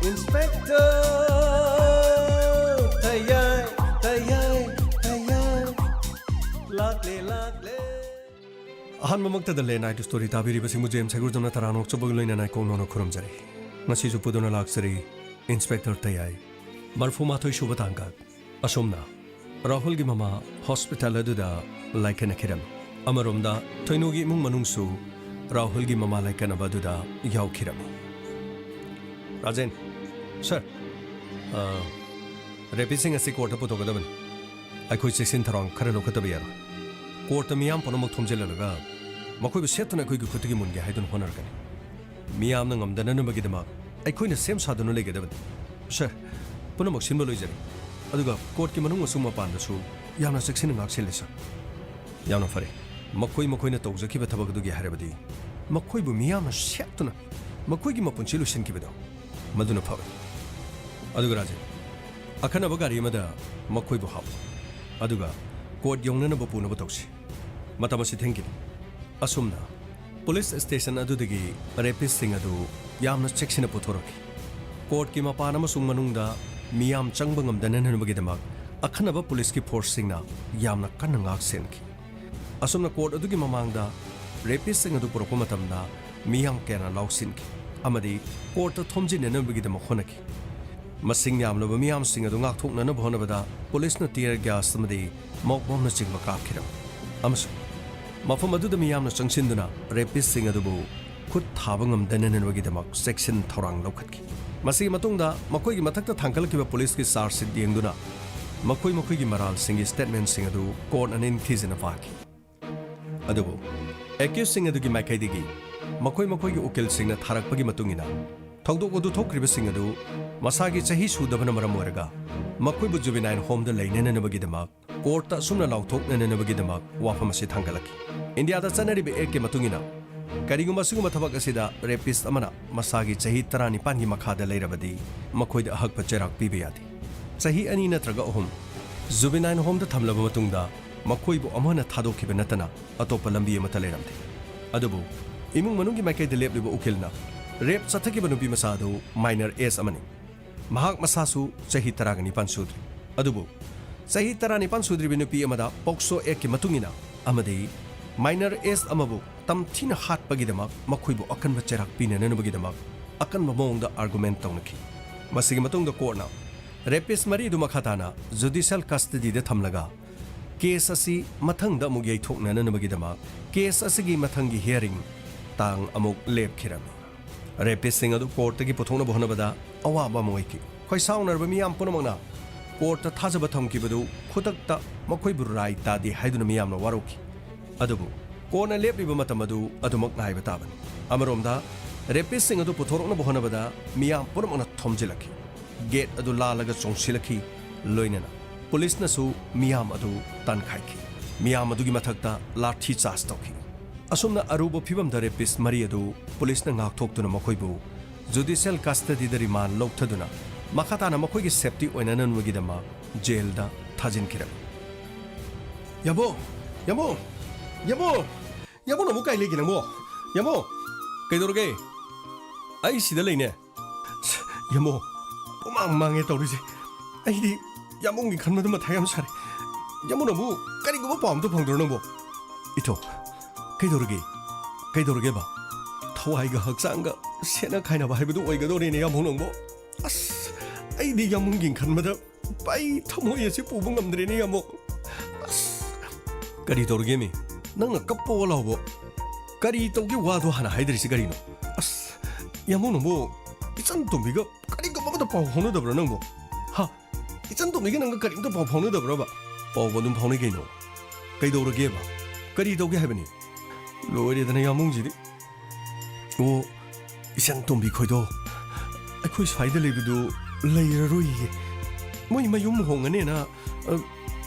Inspector Tayai Tayai Tayai Lakle Ahan mamakta da le night story tabiri basi mujhe em sagur jamna taranok chobog loina nai kong nono khuram jari ngasi ju pudona laksari Inspector Tayai marfuma thoi shubatanga asomna Rahul gi mama hospital aduda laikana khiram amaromda thoinugi mung manungsu Rahul gi mama laikana baduda yaw khiram Rajen Sir, repising asi court apu togadaban. I could say Sintarong, Karalokatabia. Court Miam Ponomok Tomjelaga. Makoy Setan, I could go to Gimunga, I don't honor again. Miamnam, the Nanamagidama. I couldn't the same Sadon Legadan. Sir, Ponomok symbolizer. Aduga, Court Kimanuma Suma Pandasu, Yana Sexin and Axelisa. Yana Fari. Makoy Mokoina Togs, keep a Tabagdugi Harabadi. Makoy Miam Shatuna. Makoy Mapunchilu Sinkibido. Maduna Power. Aduga Raja. Akana Bagari Mada, Makoi Buhab. Aduga, Court Yonana Bapuna Botoxi. Matamasi thinking. Asumna. Police station Adudigi, rapist Singadu, Yamna checks in a Potoroki. Court Kimapanama Sumanunda, Miam Changbangam Danan Bagidamak, Akanaba police ki forcing Yamna Kanangak Senki. Asumna Court Adugi Mamanga, rapist Singadu Procomatamda, Miam Kena Lausinki. Amadi, Court of Tomjin and Nubigidam Honaki. Masing Yam no Miam sing a dungak took none of Honavada, police no tear gas somebody, mock bomb the sing Makakira. Amso Mafamadu the Miam no Sangsinduna, rapist sing a dubu, could Tabangam Denan and Wagidamak, section Torang Lokaki. Masi Matunda, Makoi Mataka Tankalaki police is Sarsid the Induna. Makoi Mokogi Maral sing his statement sing a do, corn and in Kiz in a vaki. Adubu. Accused sing a dugi Makadigi. Makoi Mokogi Ukil sing a Tarakpagi Matungina. Togdo go to talk riving adu, Masagi Sahi Sudavana Moraga, Makubu Juvenile home the lane and Navagidamak, Corta Suna Law talk and Navagidamak, Wafamasi Tangalaki. In the other Sanari be Eke Matungina, Karigumasuma Tabakasida, Rapist Amana, Masagi Sahi Tarani Pani Makada Lerabadi, Makoi the Hakpacherak Bibiati. Sahi Anina Traga home, Juvenile home the Tamla Matunda, Makuibu Amana Tado Kibanatana, Atopalambi Mataleramti. Adubu, Imu Manungi Make the Lebu Ukilna. Rape Sataki Banubi Masado, minor S. Amani. Mahak Masasu, Sahi Taragani Pansudri. Adubu. Sahi Tarani Pansudri Binupi Amada, Pokso Eki Matungina, Amadi, minor S. Amabu, Tam Tina Hat Bagidamak, Makuibu Akan Vacherak Pina Nenubagidamak, Akan Mamong the argument Tonaki. Masimatung the corner. Rapist Maridu Makatana, judicial custody the Tamlaga. Case Asi Matang the Mugi Tokna Nenubagidamak, Case Asigi Matangi hearing, Tang Amok Leb Kirami. Rapist sing adu court ki potona bohnabada awaba moiki khoi saunar ba miyam ponamana court ta thajaba thamki badu khutakta makhoi burai ta di haiduna miyam na waroki adubu kona lepi ba matamadu adumak nai bataban amaromda rapist sing adu pothorona bohnabada miyam ponamana thomjilaki gate adu lalaga chongsilaki loinana police na su miyam adu tan khaiki miyam adu gi mathakta lathi charge toki Asumna Aruba Pibam the rapist Mariadu, police Nangak talk to Makoibu, judicial custody the remand Loktaduna, Makatana Makogi septi when an Wigidama, jail da Tajin Kiram. Yabo, Yamo, Yamo, Yamo Mukai Liginamo, Yamo, Kedorge. I see the lane. Yamo, Pomang Etorisi. I did Yamungi Kanadamatayam Sari. Yamunamu, Karigo Pom to Pondronobo. Ito. Kaidorgeba. Tawaiga Haksanga, Sena kind of Habidu Oigadori in Yamongo. As I did Yamungin Kanmada by Tomoyasi Pubungam Driniamo. As Karidorgemi, Nanga Capo, Karito Giwado Hana Hydri Cigarino. As Yamono, it's untomigo, Karigo the Pohono de Branongo. Ha, it's untomigan Karin the Pohono de Roba. Povonum Ponigino. Kaidorgeba. Karito Gavani. Lower than a Yamungi. Oh, Isantum Bicodo. I could find the libido layer Rui. Moyum Honganena,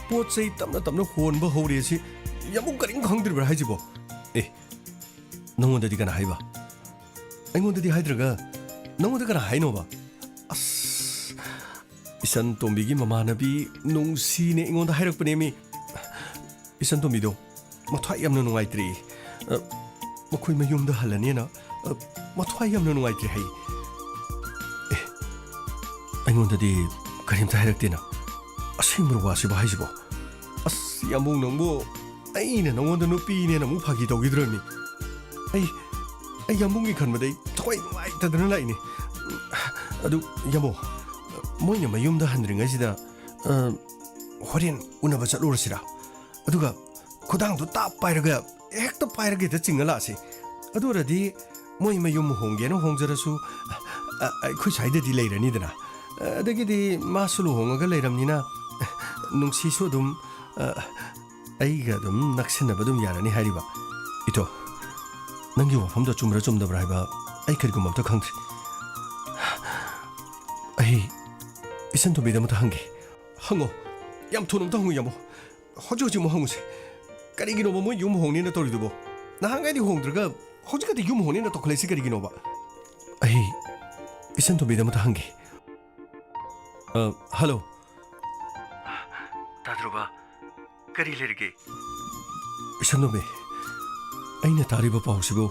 Port say Tamna Horn Beholdi, Yamukaring Hungry Hajibo. Eh, no one that you can hide. I wanted the Hydraga. No one that can hide over. As Isantum Bigi Mamanabi, no seeing on the Hyropanemi. Isantomido. Matayam no white tree. Makoy mayum the Halanina. Matayam no white tree. ꯑꯩꯉꯣꯟꯗꯗꯤ ꯀꯔꯤꯝꯇ ꯍꯥꯏꯔꯛꯇꯦꯅ ꯑꯁꯦꯡꯕ ꯋꯥꯁꯤꯕꯨ ꯍꯥꯏꯁꯤꯕꯣ ꯑꯁ ꯌꯥꯝꯕꯨꯡ ꯅꯪꯕꯨ ꯑꯩꯅ ꯅꯉꯣꯟꯗ ꯅꯨꯄꯤꯅꯦꯅ ꯑꯃꯨꯛ ꯐꯥꯒꯤ ꯇꯧꯈꯤꯗ꯭ꯔꯕꯅꯤ ꯑꯩ ꯌꯥꯝꯕꯨꯡꯒꯤ ꯈꯟꯕꯗꯩ ꯊꯋꯥꯏ ꯅꯨꯡꯉꯥꯏꯇꯗꯅ ꯂꯥꯛꯏꯅꯤ ꯑꯗꯨ ꯌꯥꯝꯕꯣ ꯃꯣꯏꯅ ꯃꯌꯨꯝꯗ ꯍꯟꯗ꯭ꯔꯤꯉꯩꯁꯤꯗ ꯍꯣꯔꯦꯟ ꯎꯅꯕ ꯆꯠꯂꯨꯔꯁꯤꯔꯥ ꯑꯗꯨꯒ ꯈꯨꯗꯥꯡꯗꯣ ꯇꯥꯞ ꯄꯥꯏꯔꯒ ꯍꯦꯛꯇ ꯄꯥꯏꯔꯒ ꯆꯤꯡꯉ ꯂꯥꯛꯑꯁꯤ ꯑꯗꯨ ꯑꯣꯏꯔꯗꯤ ꯃꯣꯏ ꯃꯌꯨꯝ ꯍꯣꯡꯒꯦꯅ ꯍꯣꯡꯖꯔꯁꯨ ꯑꯩꯈꯣꯏ ꯁ꯭ꯋꯥꯏꯗꯗꯤ ꯂꯩꯔꯅꯤꯗꯅ ꯑꯗꯒꯤꯗꯤ ꯃꯥꯁꯨ ꯂꯨꯍꯣꯡꯉꯒ ꯂꯩꯔꯝꯅꯤꯅ ꯅꯨꯡꯁꯤꯁꯨ ꯑꯗꯨꯝ ꯑꯩꯒ ꯑꯗꯨꯝ ꯅꯛꯁꯤꯟꯅꯕ ꯑꯗꯨꯝ ꯌꯥꯔꯅꯤ ꯍꯥꯏꯔꯤꯕ ꯏꯇꯣ ꯅꯪꯒꯤ ꯋꯥꯐꯝꯗꯣ ꯆꯨꯝꯕ꯭ꯔꯥ ꯆꯨꯝꯗꯕ꯭ꯔꯥ ꯍꯥꯏꯕ ꯑꯩ ꯀꯔꯤꯒꯨꯝꯕ ꯑꯝꯇ ꯈꯪꯗ꯭ꯔꯤ ꯑꯩ ꯏꯆꯟꯇꯣꯝꯕꯤꯗ ꯑꯃꯇ ꯍꯪꯒꯦ ꯍꯪꯉꯣ ꯌꯥꯝ ꯊꯨꯅ ꯑꯝꯇ ꯍꯪꯉꯨ ꯌꯥꯝꯃꯣ ꯍꯧꯖꯤꯛꯃꯨꯛ ꯍꯪꯉꯨꯁꯦ ꯀꯔꯤꯒꯤꯅꯣꯕ ꯃꯣꯏ ꯌꯨꯝ ꯍꯣꯡꯅꯦꯅ ꯇꯧꯔꯤꯗꯨꯕꯣ ꯅꯍꯥꯟꯒꯩꯗꯤ ꯍꯣꯡꯗ꯭ꯔꯒ ꯍꯧꯖꯤꯛꯀꯗꯤ ꯌꯨꯝ ꯍꯣꯡꯅꯦꯅ ꯇꯧꯈꯠꯂꯛꯏꯁꯤ ꯀꯔꯤꯒꯤꯅꯣꯕ ꯑꯩ ꯏꯆꯟꯇꯣꯝꯕꯤꯗ ꯑꯃꯇ ꯍꯪꯒꯦ ꯍꯜꯂꯣ ꯇꯥꯗ꯭ꯔꯣꯕ ꯀꯔꯤ ꯂꯩꯔꯒꯦ ꯏꯆꯟꯇꯣꯝꯕꯤ ꯑꯩꯅ ꯇꯥꯔꯤꯕ ꯄꯥꯎꯁꯤꯕꯨ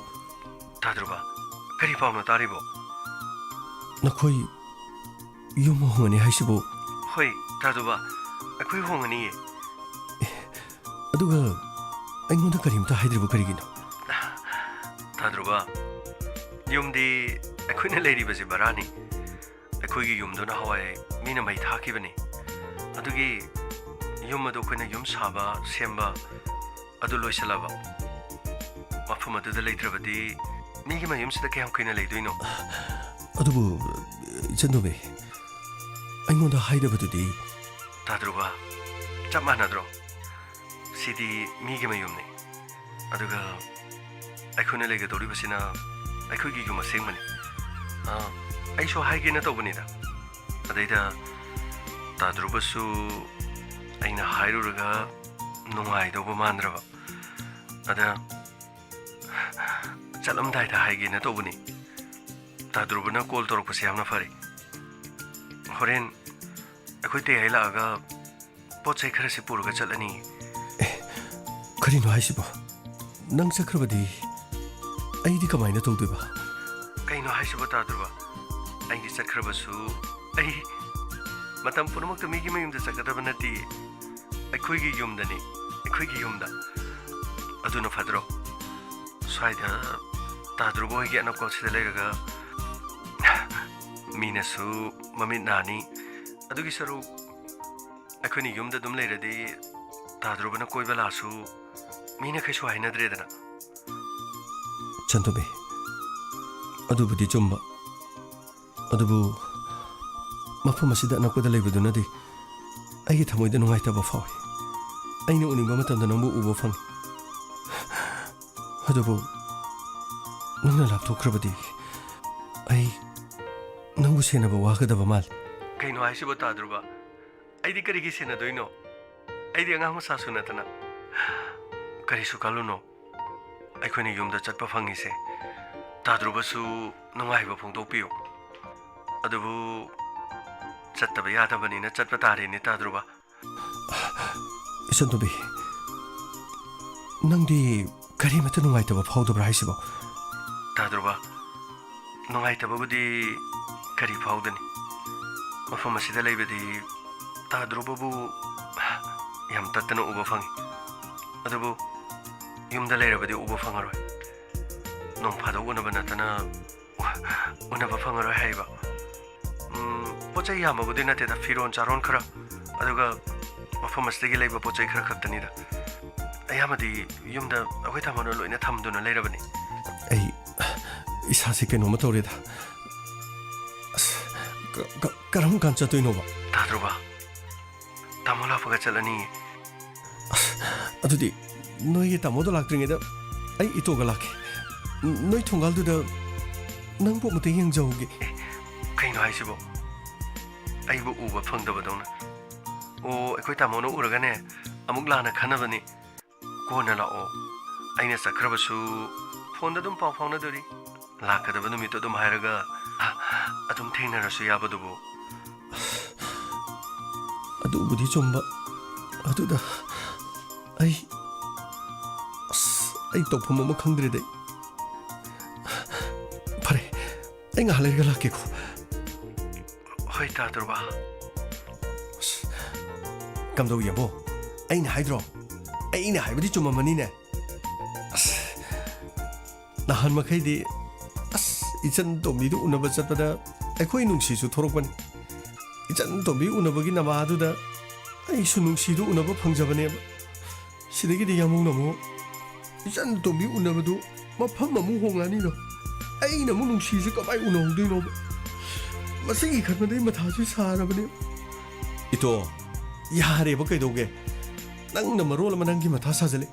ꯇꯥꯗ꯭ꯔꯣꯕ ꯀꯔꯤ ꯄꯥꯎꯅꯣ ꯇꯥꯔꯤꯕꯣ ꯅꯈꯣꯏ ꯌꯨꯝ ꯍꯣꯡꯉꯅꯤ ꯍꯥꯏꯁꯤꯕꯨ ꯍꯣꯏ ꯇꯥꯗ꯭ꯔꯣꯕ ꯑꯩꯈꯣꯏ ꯍꯣꯡꯉꯅꯤꯌꯦ ꯑꯗꯨꯒ ꯑꯩꯉꯣꯟꯗ ꯀꯔꯤꯝꯇ ꯍꯥꯏꯗ꯭ꯔꯤꯕ ꯀꯔꯤꯒꯤꯅꯣ ꯇꯥꯗ꯭ꯔꯣꯕ ꯌꯨꯝꯗꯤ ꯑꯩꯈꯣꯏꯅ ꯂꯩꯔꯤꯕꯁꯤ ꯕꯔꯥꯅꯤ ꯑꯩꯈꯣꯏꯒꯤ ꯌꯨꯝꯗꯨꯅ ꯍꯋꯥꯏ ꯃꯤꯅ ꯃꯩ ꯊꯥꯈꯤꯕꯅꯤ ꯑꯗꯨꯒꯤ ꯌꯨꯝ ꯑꯗꯨ ꯑꯩꯈꯣꯏꯅ ꯌꯨꯝ ꯁꯥꯕ ꯁꯦꯝꯕ ꯑꯗꯨ ꯂꯣꯏꯁꯤꯜꯂꯕ ꯃꯐꯝ ꯑꯗꯨꯗ ꯂꯩꯇ꯭ꯔꯕꯗꯤ ꯃꯤꯒꯤ ꯃꯌꯨꯝꯁꯤꯗ ꯀꯌꯥꯝ ꯀꯨꯏꯅ ꯂꯩꯗꯣꯏꯅꯣ ꯑꯗꯨꯕꯨ ꯏꯆꯟꯇꯣꯝꯕꯤ ꯑꯩꯉꯣꯟꯗ ꯍꯥꯏꯗꯕꯗꯨꯗꯤ ꯇꯥꯗ꯭ꯔꯣꯕ ꯆꯞ ꯃꯥꯟꯅꯗ꯭ꯔꯣ ꯁꯤꯗꯤ ꯃꯤꯒꯤ ꯃꯌꯨꯝꯅꯤ ꯑꯗꯨꯒ ꯑꯩꯈꯣꯏꯅ ꯂꯩꯒꯗꯧꯔꯤꯕꯁꯤꯅ ꯑꯩꯈꯣꯏꯒꯤ ꯌꯨꯝ ꯑꯁꯦꯡꯕꯅꯤ ꯑꯩꯁꯨ ꯍꯥꯏꯒꯦꯅ ꯇꯧꯕꯅꯤꯗ ꯑꯗꯩꯗ ꯇꯥꯗ꯭ꯔꯨꯕꯁꯨ ꯑꯩꯅ ꯍꯥꯏꯔꯨꯔꯒ ꯅꯨꯡꯉꯥꯏꯗꯧꯕ ꯃꯥꯟꯗ꯭ꯔꯕ ꯑꯗ ꯆꯠꯂꯝꯗꯥꯏꯗ ꯍꯥꯏꯒꯦꯅ ꯇꯧꯕꯅꯤ ꯇꯥꯗ꯭ꯔꯨꯕꯅ ꯀꯣꯜ ꯇꯧꯔꯛꯄꯁꯦ ꯌꯥꯝꯅ ꯐꯔꯦ ꯍꯣꯔꯦꯟ ꯑꯩꯈꯣꯏ ꯇꯦꯍꯩ ꯂꯥꯛꯑꯒ ꯄꯣꯠ ꯆꯩ ꯈꯔꯁꯤ ꯄꯨꯔꯒ ꯆꯠꯂꯅꯤ ꯀꯔꯤꯅꯣ ꯍꯥꯏꯁꯤꯕꯣ ꯅꯪ ꯆꯠꯈ꯭ꯔꯕꯗꯤ ꯑꯩꯗꯤ ꯀꯃꯥꯏꯅ ꯇꯧꯗꯣꯏꯕ ꯀꯩꯅꯣ ꯍꯥꯏꯁꯤꯕꯣ ꯇꯥꯗ꯭ꯔꯨꯕ ꯑꯩꯗꯤ ꯆꯠꯈ꯭ꯔꯕꯁꯨ ꯑꯩ ꯃꯇꯝ ꯄꯨꯝꯅꯃꯛꯇ ꯃꯤꯒꯤ ꯃꯌꯨꯝꯗ ꯆꯠꯀꯗꯕ ꯅꯠꯇꯦ ꯑꯩꯈꯣꯏꯒꯤ ꯌꯨꯝꯗꯅꯤ ꯑꯩꯈꯣꯏꯒꯤ ꯌꯨꯝꯗ ꯑꯗꯨꯅ ꯐꯗ꯭ꯔꯣ ꯁ꯭ꯋꯥꯏꯗ ꯇꯥꯗ꯭ꯔꯨꯕ ꯍꯣꯏꯒꯤ ꯑꯅꯛꯄꯁꯤꯗ ꯂꯩꯔꯒ ꯃꯤꯅꯁꯨ ꯃꯃꯤꯠ ꯅꯥꯅꯤ ꯑꯗꯨꯒꯤ ꯁꯔꯨꯛ ꯑꯩꯈꯣꯏꯅ ꯌꯨꯝꯗ ꯑꯗꯨꯝ ꯂꯩꯔꯗꯤ ꯇꯥꯗ꯭ꯔꯨꯕꯅ ꯀꯣꯏꯕ ꯂꯥꯛꯑꯁꯨ ꯃꯤꯅ ꯀꯩꯁꯨ ꯍꯥꯏꯅꯗ꯭ꯔꯦꯗꯅ ꯆꯟꯇꯣꯝꯕꯤ ꯑꯗꯨꯕꯨꯗꯤ ꯆꯨꯝꯕ ꯑꯗꯨꯕꯨ ꯃꯐꯝ ꯑꯁꯤꯗ ꯑꯅꯛꯄꯗ ꯂꯩꯕꯗꯨꯅꯗꯤ ꯑꯩꯒꯤ ꯊꯃꯣꯏꯗ ꯅꯨꯡꯉꯥꯏꯇꯕ ꯐꯥꯎꯏ ꯑꯩꯅ ꯎꯅꯤꯡꯕ ꯃꯇꯝꯗ ꯅꯪꯕꯨ ꯎꯕ ꯐꯪꯏ ꯑꯗꯨꯕꯨ ꯅꯪꯅ ꯂꯥꯞꯊꯣꯛꯈ꯭ꯔꯕꯗꯤ ꯑꯩ ꯅꯪꯕꯨ ꯁꯦꯟꯅꯕ ꯋꯥꯒꯗꯕ ꯃꯥꯜꯂꯤ ꯀꯩꯅꯣ ꯍꯥꯏꯁꯤꯕꯣ ꯇꯥꯗ꯭ꯔꯨꯕ ꯑꯩꯗꯤ ꯀꯔꯤꯒꯤ ꯁꯦꯟꯅꯗꯣꯏꯅꯣ ꯑꯩꯗꯤ ꯑꯉꯥꯡ ꯃꯆꯥꯁꯨ ꯅꯠꯇꯅ ꯀꯔꯤꯁꯨ ꯈꯜꯂꯨꯅꯣ ꯑꯩꯈꯣꯏꯅ ꯌꯨꯝꯗ ꯆꯠꯄ ꯐꯪꯉꯤꯁꯦ ꯇꯥꯗ꯭ꯔꯨꯕꯁꯨ ꯅꯨꯡꯉꯥꯏꯕ ꯐꯣꯡꯗꯣꯛꯄꯤꯌꯨ ꯑꯗꯨꯕꯨ ꯆꯠꯇꯕ ꯌꯥꯗꯕꯅꯤꯅ ꯆꯠꯄ ꯇꯥꯔꯦꯅꯦ ꯇꯥꯗ꯭ꯔꯨꯕ ꯏꯆꯟꯇꯣꯝꯕꯤ ꯅꯪꯗꯤ ꯀꯔꯤꯃꯠꯇ ꯅꯨꯡꯉꯥꯏꯇꯕ ꯐꯥꯎꯗꯕ꯭ꯔꯥ ꯍꯥꯏꯁꯤꯕꯣ ꯇꯥꯗ꯭ꯔꯨꯕ ꯅꯨꯡꯉꯥꯏꯇꯕꯕꯨꯗꯤ ꯀꯔꯤ ꯐꯥꯎꯗꯅꯤ ꯃꯐꯝ ꯑꯁꯤꯗ ꯂꯩꯕꯗꯤ ꯇꯥꯗ꯭ꯔꯨꯕꯕꯨ ꯌꯥꯝ ꯇꯠꯇꯅ ꯎꯕ ꯐꯪꯏ ꯑꯗꯨꯕꯨ ꯌꯨꯝꯗ ꯂꯩꯔꯕꯗꯤ ꯎꯕ ꯐꯪꯉꯔꯣꯏ ꯅꯣꯡ ꯐꯥꯗꯣꯛ ꯎꯅꯕ ꯅꯠꯇꯅ ꯎꯅꯕ ꯐꯪꯉꯔꯣꯏ ꯍꯥꯏꯕ ꯄꯣꯠ ꯆꯩ ꯌꯥꯝꯕꯕꯨꯗꯤ ꯅꯠꯇꯦꯗ ꯐꯤꯔꯣꯟ ꯆꯥꯔꯣꯟ ꯈꯔ ꯑꯗꯨꯒ ꯃꯐꯝ ꯑꯁꯤꯗꯒꯤ ꯂꯩꯕ ꯄꯣꯠ ꯆꯩ ꯈꯔ ꯈꯛꯇꯅꯤꯗ ꯑꯌꯥꯝꯕꯗꯤ ꯌꯨꯝꯗ ꯑꯩꯈꯣꯏ ꯇꯥꯃꯣꯅ ꯂꯣꯏꯅ ꯊꯝꯗꯨꯅ ꯂꯩꯔꯕꯅꯤ ꯑꯩ ꯏꯁꯥꯁꯦ ꯀꯩꯅꯣꯝꯃ ꯇꯧꯔꯦꯗ ꯀꯔꯝ ꯀꯥꯟ ꯆꯠꯇꯣꯏꯅꯣꯕ ꯇꯥꯗ꯭ꯔꯨꯕ ꯇꯥꯃꯣ ꯂꯥꯛꯄꯒ ꯆꯠꯂꯅꯤ ꯑꯗꯨꯗꯤ ꯅꯣꯏꯒꯤ ꯇꯥꯃꯣꯗꯣ ꯂꯥꯛꯇ꯭ꯔꯤꯉꯩꯗ ꯑꯩ ꯏꯇꯣꯒ ꯂꯥꯛꯀꯦ ꯅꯣꯏ ꯊꯣꯡꯒꯥꯜꯗꯨꯗ ꯅꯪꯕꯨ ꯑꯃꯨꯛꯇ ꯌꯦꯡꯖꯍꯧꯒꯦ ꯀꯩꯅꯣ ꯍꯥꯏꯁꯤꯕꯣ ꯑꯩꯕꯨ ꯎꯕ ꯐꯪꯗꯕꯗꯧꯅ ꯑꯣ ꯑꯩꯈꯣꯏ ꯇꯥꯃꯣꯅ ꯎꯔꯒꯅꯦ ꯑꯃꯨꯛ ꯂꯥꯟꯅ ꯈꯟꯅꯕꯅꯤ ꯀꯣꯟꯅ ꯂꯥꯛꯑꯣ ꯑꯩꯅ ꯆꯠꯈ꯭ꯔꯕꯁꯨ ꯐꯣꯟꯗ ꯑꯗꯨꯝ ꯄꯥꯎ ꯐꯥꯎꯅꯗꯣꯔꯤ ꯂꯥꯛꯀꯗꯕ ꯅꯨꯃꯤꯠꯇꯣ ꯑꯗꯨꯝ ꯍꯥꯏꯔꯒ ꯑꯗꯨꯝ ꯊꯦꯡꯅꯔꯁꯨ ꯌꯥꯕꯗꯨꯕꯨ ꯑꯗꯨꯕꯨꯗꯤ ꯆꯨꯝꯕ ꯑꯗꯨꯗ ꯑꯩ ꯇꯧꯐꯝ ꯑꯃ ꯈꯪꯗ꯭ꯔꯦꯗ ꯐꯔꯦ ꯑꯩ ꯉꯥꯏꯍꯥꯛ ꯂꯩꯔꯒ ꯂꯥꯛꯀꯦꯀꯣ ꯍꯣꯏ ꯇꯥꯗ꯭ꯔꯕ ꯀꯝꯗꯧ ꯌꯥꯝꯕꯣ ꯑꯩꯅ ꯍꯥꯏꯗ꯭ꯔꯣ ꯑꯩꯅ ꯍꯥꯏꯕꯗꯤ ꯆꯨꯝꯃꯝꯃꯅꯤꯅꯦ ꯑꯁ ꯅꯍꯥꯟ ꯃꯈꯩꯗꯤ ꯑꯁ 이전 ꯇꯣꯝꯕꯤꯗꯨ ꯎꯅꯕ ꯆꯠꯄꯗ ꯑꯩꯈꯣꯏ ꯅꯨꯡꯁꯤꯁꯨ ꯊꯣꯔꯛꯄꯅꯤ 이전 ꯇꯣꯝꯕꯤ ꯎꯅꯕꯒꯤ ꯅꯃꯥꯗꯨꯗ ꯑꯩꯁꯨ ꯅꯨꯡꯁꯤꯗꯨ ꯎꯅꯕ ꯐꯪꯖꯕꯅꯦꯕ 시댁이 야몽나무 이전 또 미우나무도 마팜마무 홍아니노 아이나 무능 시즈 까마이 우나우데노 마생이 간만에 마타지 사라버네 이또 야레 버케도게 낭나 마롤마 낭기 마타 사절레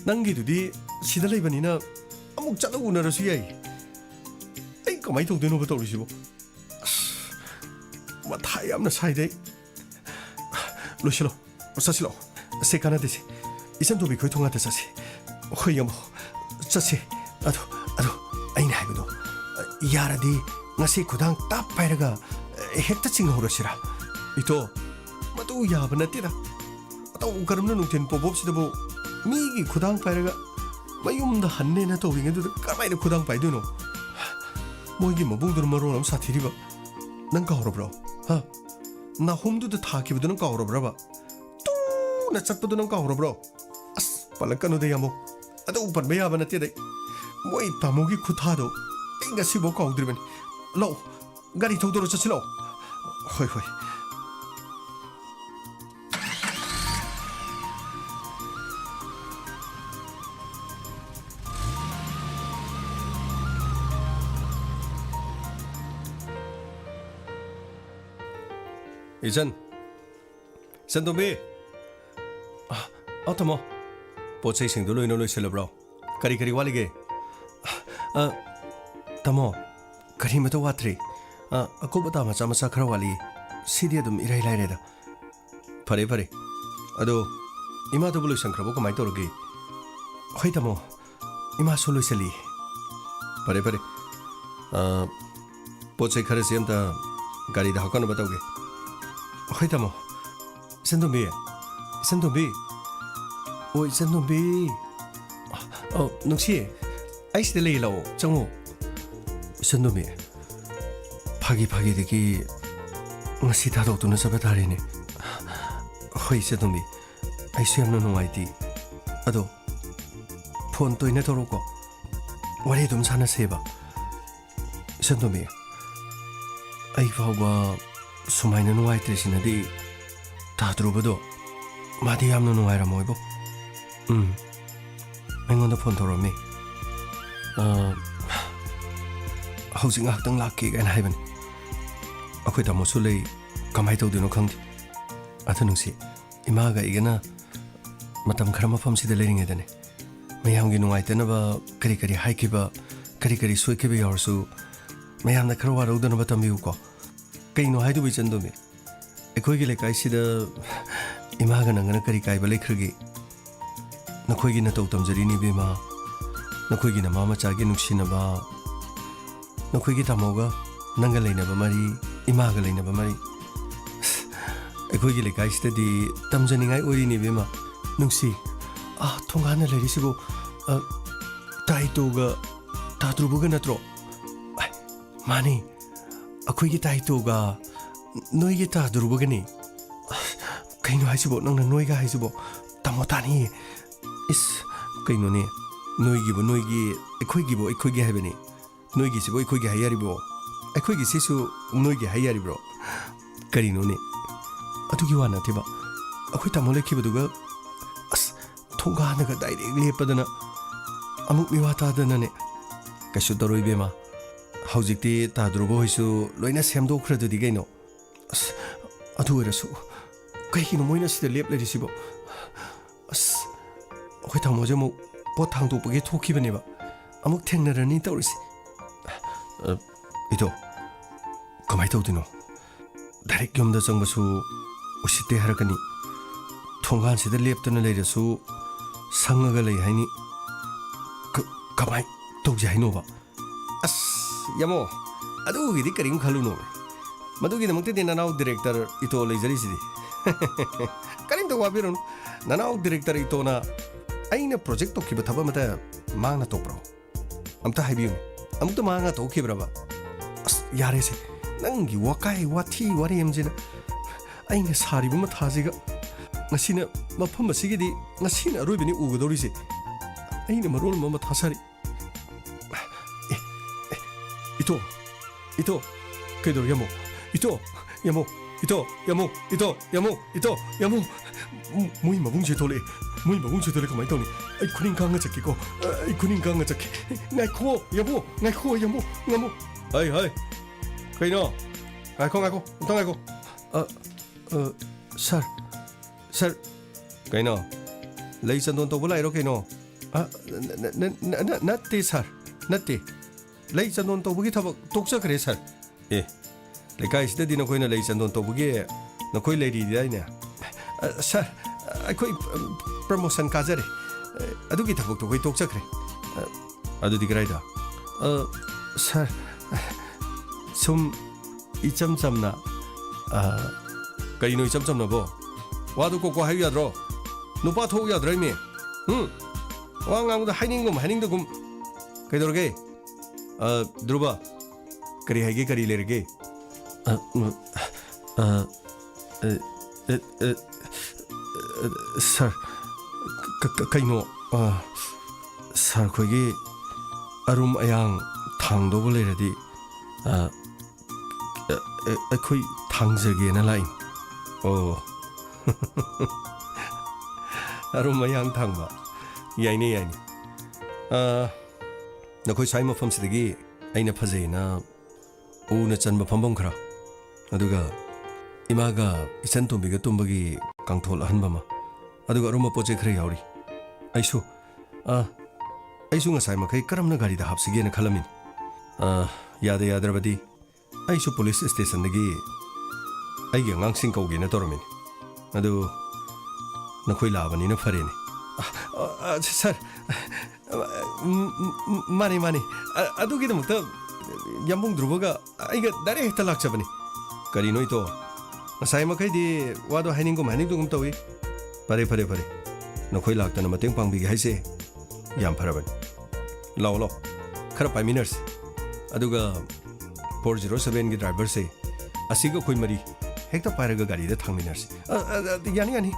낭기두디 시다 레이바니나 아목 짜다 우나라수 야이 아이 까마이 도데노 버터리시보 마타 얌나 사이데 로실로 사실로 세카나데시 이전 도비 거의 통화돼 사시 허이 뭐 사시 아도 아이나 하고도 야라디 ngasi kudang tap pairaga hekta ching horosira ito matu yaba natira atau karamna nungten pobop sidabo migi kudang pairaga mayumda hanne na to wingedu kamaina kudang paiduno moigi mabungdur marolam sathiriba nang ka horobro ha na homdu da thakibudu nang ka horobra ba tu na chatpudu nang ka horobro as palakanu de yamo adu upar me yaba natira moi tamogi kuthado inga sibo ka udribani लो गाड़ी थोड़ो चलो होय होय 이전 선동비 어떠모 포체싱도 로이노 로이셀러브로 가리가리 와리게 तमो कहीं में तो वात्री अको बता मचा मचा खरा वाली सीधी अदम इराई लाई रेदा फरे फरे अदो इमा तो बोलो शंकरबो कमाई तो रुकी होई तमो इमा सोलो चली फरे फरे पोचे खरे से हमता गाड़ी दा हकन बताओगे होई तमो संदोबी ओई संदोबी ओ नुक्सी आइस दे ले लाओ चंगो संदोबी 파기되기 ngasi 다도 두는 사바다리네 허이세 동비 아이스 없는 농아이디 아도 폰 또 이내 돌고 원래 좀 사는 세바 선동비 아이바와 수마이는 농아이들이시는데 다 들어봐도 마디 없는 농아이라 뭐이보 맹원도 폰 돌아오미 hꯧzing ngakdang lakki gan haiban akhoi ta mosulei kamai tawdino khangdi athanungsi imaga igana matam khara mafam sida leiringe dane mayamgi nungaitana ba kari haikiba kari soikiba yorsu mayamna khara warudana ba tambiu ko kaino haidu bi chandomi ekhoi gi lekai sida imaga nangana kari kai ba leikhirgi nakhoi gi na taw tamjari ni bema nakhoi gi na mama chagi nuksina ba नखोगी तामोगा नंगा लेनबा मरी इमागा लेनबा मरी एखोगी लेकाइसतदी तमजनिंगाई ओरिनि बेमा नुंसी थोंगाना लेरिसिबो टाइटोगा ताद्रुबुगा नत्रो मानी अखोगी टाइटोगा नोइगे ताद्रुबुगानि कइनो हाइसिबो नंना नोइगा हाइसिबो तामोतानी इस कइनोने नोइगी एखोगी हाइबनि नोइगी सिबो एखोगी हाइयारिबो एखोगी सिसु नोइगी हाइयारिब्रो करिनोने अदुगी वाना थिबा अखोइ तामो लेखिबदुगा अस थोंगानगा direct लेपदना अमुक मिवातादनाने कैसु दरोइबेमा हौजिक्ति ताद्रुबो होइसु लोइना सेमदोख्रदुदि गइनो अस अदुरसु कहिनो मोइना सिदा लेप लेरिसिबो अस अखोइ तामोजे मो पोत थांदोपगे थोखिबनेबा अमुक थेंगनरनि तौरिसि इतो कमाई तौदिनो डायरेक्ट यमदा चंगबसु उसिते हरकनी थोंगान सिदा लेपतना लेरसु संगगा लई हाइनी कमाई तौजे हाइनोबा अस यमो अदुगिदि करिम खलुनो मदुगी नमक्ते दे ननाउ डायरेक्टर इतो लेजरिसिदि करिम तो वाबिरन ननाउ डायरेक्टर इतोना आइना प्रोजेक्ट तो किबा थबा मता मांगना तोप्रो अमता हाइबियु अमुक तो मांगा तो खिब्रबा अस यारे से ꯅꯪꯒꯤ ꯋꯥꯀꯥꯏ ꯋꯥꯊꯤ ꯋꯥꯔꯦꯝꯁꯤꯅ ꯑꯩꯅ ꯁꯥꯔꯤꯕ ꯃꯊꯥꯁꯤꯒ ꯉꯁꯤꯅ ꯃꯐꯝ ꯑꯁꯤꯒꯤꯗꯤ ꯉꯁꯤꯅ ꯑꯔꯣꯏꯕꯅꯤ ꯎꯒꯗꯧꯔꯤꯁꯦ ꯑꯩꯅ ꯃꯔꯣꯜ ꯑꯃ ꯃꯊꯥ ꯁꯥꯔꯤ ꯏꯇꯣ ꯀꯩꯗꯧꯔꯤ ꯌꯥꯃꯣ ꯏꯇꯣ ꯌꯥꯃꯣ ꯃꯣꯏ ꯃꯕꯨꯡꯁꯦ ꯊꯣꯛꯂꯛꯑꯦ ꯃꯣꯏ ꯃꯕꯨꯡꯁꯦ ꯊꯣꯛꯂꯛꯑꯦ ꯀꯃꯥꯏꯅ ꯇꯧꯅꯤ ꯑꯩ ꯈꯨꯅꯤꯡ ꯀꯥꯡꯉ ꯆꯠꯀꯦꯀꯣ ꯑꯩ ꯈꯨꯅꯤꯡ ꯀꯥꯡꯉ ꯆꯠꯀꯦ ꯉꯥꯏꯈꯣ ꯌꯥꯃꯣ ꯍꯥꯏ ꯀꯩꯅꯣ ꯉꯥꯏꯈꯣ ꯑꯝꯇ ꯉꯥꯏꯈꯣ ꯁꯥꯔ ꯀꯩꯅꯣ ꯂꯩ ꯆꯟꯗꯣꯟ ꯇꯧꯕ ꯂꯥꯛꯏꯔꯣ ꯀꯩꯅꯣ ꯅꯠꯇꯦ ꯁꯥꯔ ꯅꯠꯇꯦ ꯂꯩ ꯆꯟꯗꯣꯟ ꯇꯧꯕꯒꯤ ꯊꯕꯛ ꯇꯣꯛꯆꯈ꯭ꯔꯦ ꯁꯥꯔ ꯂꯩꯀꯥꯏꯁꯤꯗꯗꯤ ꯅꯈꯣꯏꯅ ꯂꯩ ꯆꯟꯗꯣꯟ ꯇꯧꯕꯒꯤ ꯅꯈꯣꯏ ꯂꯩꯔꯤꯗꯥꯏꯅꯦ ꯁꯥꯔ ꯑꯩꯈꯣꯏ ꯄ꯭ꯔꯃꯣꯁꯟ ꯀꯥꯖꯔꯦ ꯑꯗꯨꯒꯤ ꯊꯕꯛꯇꯣ ꯑꯩꯈꯣꯏ ꯇꯣꯛꯆꯈ꯭ꯔꯦ ꯑꯗꯨꯗꯤ ꯀꯗꯥꯏꯗ ꯁꯥꯔ ꯁꯨꯝ 이점 점나 그리노 이점 점나보 와도 꼭꼭 하유 야드로 누파 토우 야드라이미 왕아무도 하이닝금 그이도록게 들어봐 그리 하게 그리 레르게 살 그이노 살 거기 아룸 아양 당도블 레르디 ꯑꯩꯈꯣꯏ ꯊꯥꯡꯖꯒꯦꯅ ꯂꯥꯛꯏ ꯑꯣ ꯑꯔꯨꯝ ꯃꯌꯥꯡ ꯊꯥꯡꯕ ꯌꯥꯏꯅꯦ ꯅꯈꯣꯏ ꯁ꯭ꯋꯥꯏ ꯃꯐꯝꯁꯤꯗꯒꯤ ꯑꯩꯅ ꯐꯖꯩꯅ ꯎꯅ ꯆꯟꯕ ꯐꯝꯐꯝ ꯈꯔ ꯑꯗꯨꯒ ꯏꯃꯥꯒ ꯏꯆꯟ ꯇꯣꯝꯕꯤꯒ ꯇꯨꯝꯕꯒꯤ ꯀꯥꯡꯊꯣꯜ ꯑꯍꯟꯕ ꯑꯃ ꯑꯗꯨꯒ ꯑꯔꯨꯝꯕ ꯄꯣꯠ ꯆꯩ ꯈꯔ ꯌꯥꯎꯔꯤ ꯑꯩꯁꯨ ꯉꯁꯥꯏ ꯃꯈꯩ ꯀꯔꯝꯅ ꯒꯥꯔꯤꯗ ꯍꯥꯞꯁꯤꯒꯦꯅ ꯈꯜꯂꯝꯃꯤꯅꯤ ꯌꯥꯗ꯭ꯔꯕꯗꯤ ꯑꯩꯁꯨ ꯄꯨꯂꯤꯁ ꯁ꯭ꯇꯦꯁꯟꯗꯒꯤ ꯑꯩꯒꯤ ꯑꯉꯥꯡꯁꯤꯡ ꯀꯧꯒꯦꯅ ꯇꯧꯔꯝꯃꯤꯅꯤ ꯑꯗꯨ ꯅꯈꯣꯏ ꯂꯥꯛꯑꯕꯅꯤꯅ ꯐꯔꯦꯅꯦ ꯁꯥꯔ ꯃꯥꯅꯤ ꯑꯗꯨꯒꯤꯗꯃꯛꯇ ꯌꯥꯝꯕꯨꯡ ꯙ꯭ꯔꯨꯕꯒ ꯑꯩꯒ ꯗꯥꯏꯔꯦꯛ ꯍꯦꯛꯇ ꯂꯥꯛꯆꯕꯅꯤ ꯀꯔꯤꯅꯣ ꯏꯇꯣ ꯉꯁꯥꯏ ꯃꯈꯩꯗꯤ ꯋꯥꯗꯣ ꯍꯥꯏꯅꯤꯡꯒꯨꯝ ꯇꯧꯏ ꯐꯔꯦ ꯅꯈꯣꯏ ꯂꯥꯛꯇꯅ ꯃꯇꯦꯡ ꯄꯥꯡꯕꯤꯒꯦ ꯍꯥꯏꯁꯦ ꯌꯥꯝ ꯐꯔꯕꯅꯤ ꯂꯥꯛꯑꯣꯈꯔ ꯄꯥꯏꯃꯤꯟꯅꯔꯁꯤ ꯑꯗꯨꯒ 407ꯒꯤ ꯗ꯭ꯔꯥꯏꯚꯔꯁꯦ ꯑꯁꯤꯒ ꯑꯩꯈꯣꯏ ꯃꯔꯤ ꯍꯦꯛꯇ ꯄꯥꯏꯔꯒ ꯒꯥꯔꯤꯗ ꯊꯥꯡꯃꯤꯟꯅꯔꯁꯤ ꯌꯥꯅꯤ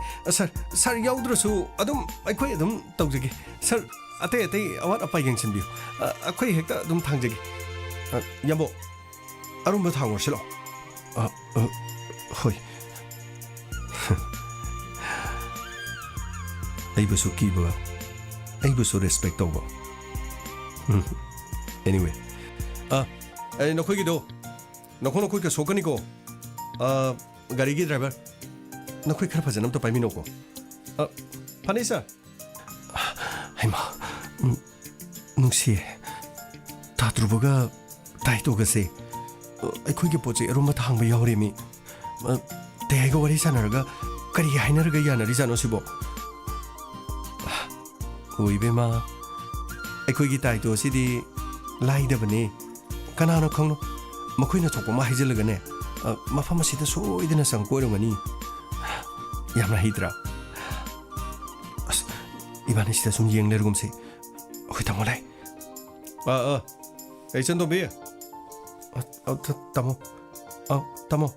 ꯁꯥꯔ ꯌꯥꯎꯗ꯭ꯔꯁꯨ ꯑꯗꯨꯝ ꯑꯩꯈꯣꯏ ꯑꯗꯨꯝ ꯇꯧꯖꯒꯦ ꯁꯥꯔ ꯑꯇꯩ ꯑꯋꯥꯠ ꯑꯄꯥ ꯌꯦꯡꯁꯤꯟꯕꯤꯌꯨ ꯑꯩꯈꯣꯏ ꯍꯦꯛꯇ ꯑꯗꯨꯝ ꯊꯥꯡꯖꯒꯦ ꯌꯥꯝꯕꯣ ꯑꯔꯨꯝꯕ ꯊꯥꯡꯉꯨꯔꯁꯤ ꯂꯥꯛꯑꯣ ꯍꯣꯏ ꯑꯩꯕꯨꯁꯨ ꯀꯤꯕ ꯑꯩꯕꯨꯁꯨ ꯔꯦꯁꯄꯦꯛ ꯇꯧꯕ anyway नखोईगिदो नखोईका सोकनीको गारीगी ड्राइवर नखोई खर फजन अमता पाइमिनोको फनी सर हैमा नुंसी ताद्रुबगा ताइतोगसे अखोईगे पोचे अरुम थांगबा यावरेमी तेगा वरी सानरगा करी हाइनरगा यानरी जानो सिबो ओइबेमा अखोईगी ताइतो सिदी लाइदबने कनानो खंगनो मखोइना थोकपा मा हाइजलगने मफम असिदा सोइदना संकोइरमनी यामना हिद्रा अस इबानी सिदा सुम येंगलेरगुमसे ओइ तमोलाय ऐसन तो बे तमो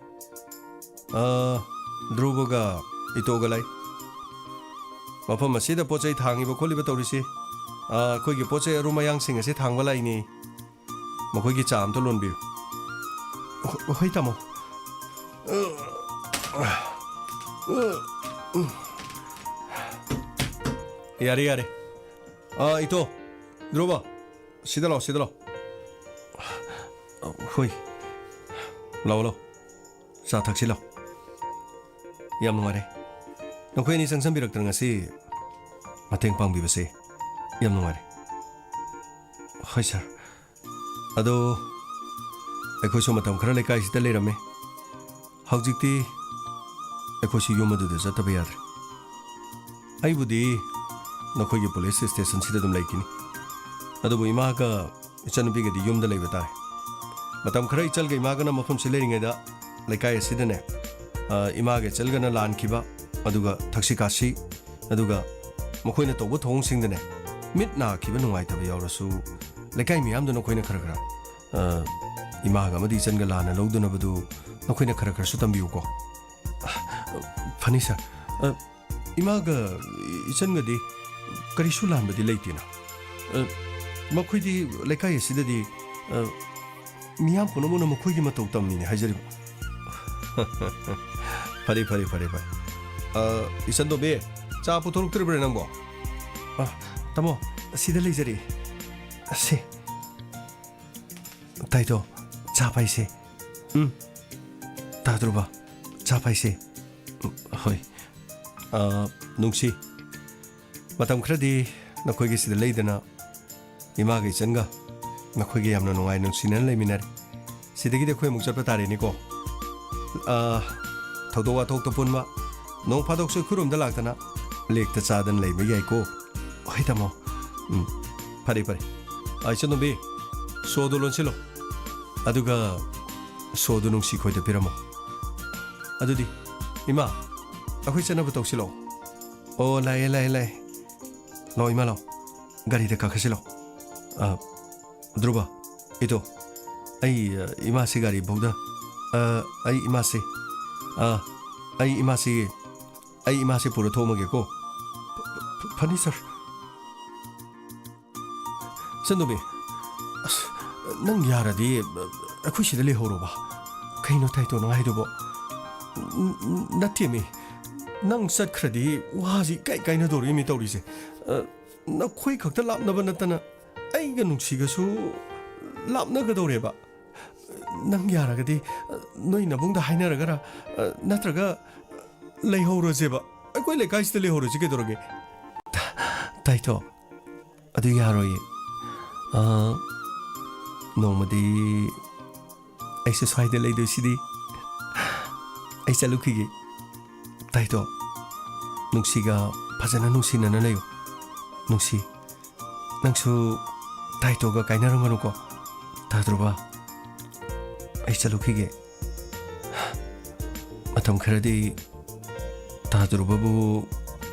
ध्रुवगा इतोगलाय मफम असिदा पोचै थांगिबा खोलिबा तौरिसि अखोइगी पोचै अरुमयांगसिंग असे थांगबा लाइनी मखोइगी चाम तो लोनबी होई तमो यारे इतो ध्रुव सिदा लाओ होई लाओ चा थक्सी लाओ याम नुंगारे नखोई नि संगसंबिरक्तन ngasi mateng pangbibase yam नुंगारे होई सर अदो अखोइसो मतम खरा लेकाई सिदा लेरमे हौजिक्ति अखोइसो योमदुदे जतबा याद्रे आइबुदी नखोइगी पुलिस स्टेशन सिदा दुम लाइकिनी अदुबु इमागा इचनबिगदि युमदा लेबा तारे मतम खरा इचलगा इमागना मफम से लेरिङैदा लेकाई सिदने इमागे चलगना लानखिबा अदुगा थक्सिकासी अदुगा मखोइना तौबा थोंगसिंगदने मिट नाखिबा नुंगाइतबा यावरसु लेकाई मियामदो नखोइना खरा इमागा मदी चनगा लाना लौदुनबदु नखोइना खरा खरा सु तंबियुको फनी सर इमागा इचनगदी करिसु लानबदी लेतिना मखोइदी लेखाय सिददी मियाम पुनमुना मखोइगी मतौ तमनिने हाइजरि फरे फरे फरे फरे इचनदो बे चा पुथोरक्तरिब्रे नंगो तमो सिदा लेजरि से ताइतो चा पाइसे ताद्रुबा चा पाइसे होय नुंगसी मतम खरदी नखोइगी सिदा लेदना इमागे चनगा नखोइगी यामना नुंगाइ नुंसिना लेमिनार सिदगी देखोइ मुक चटपा तारेनिको थौदो वाथोक तो पुनवा नों फादोक से खुरुमदा लाक्तना लेकता चादन लेबे याइको होय तमो फरे फरे आइचनो बे सोदो लोंसिलो अदुगा सोदो नुंसी खोइदा पिरमो अदुदी इमा अखोइ चनबो तौसिलो ओ लाए लाए लाए लो इमा लो गाड़ी दे काखसिलो ध्रुवा इतो इमा से गाड़ी बौदा इमा से पूरा थोमगे को फनी सर चंदोबे नंग यारदी अखोइ सिदा लेहौरोबा कइनो ताइतो नंगाइदोबो नथिमे नंग चटख्रदी वाजी काइना दोरि मी तौरिसे नखोइ खक्ता लापनबा नतना आइगा नुंसिगसु लापनगदौरेबा नंग यारगदी नोइ नबुंगदा हाइनरगरा नत्रगा लेहौरोजेबा अखोइ लेकाइसदा लेहौरोजे केदोरगे ताइतो अदु यारोये नोमदी ऐसे स्वाइदे लेदोसिदी ऐ चलुखिगे ताइतो नुंसिगा फजना नुंसिनना लेयो नुंसि नंसु ताइतोगा काइनारंगनुको ताद्रुबा ऐ चलुखिगे मतम खरदी ताद्रुबाबु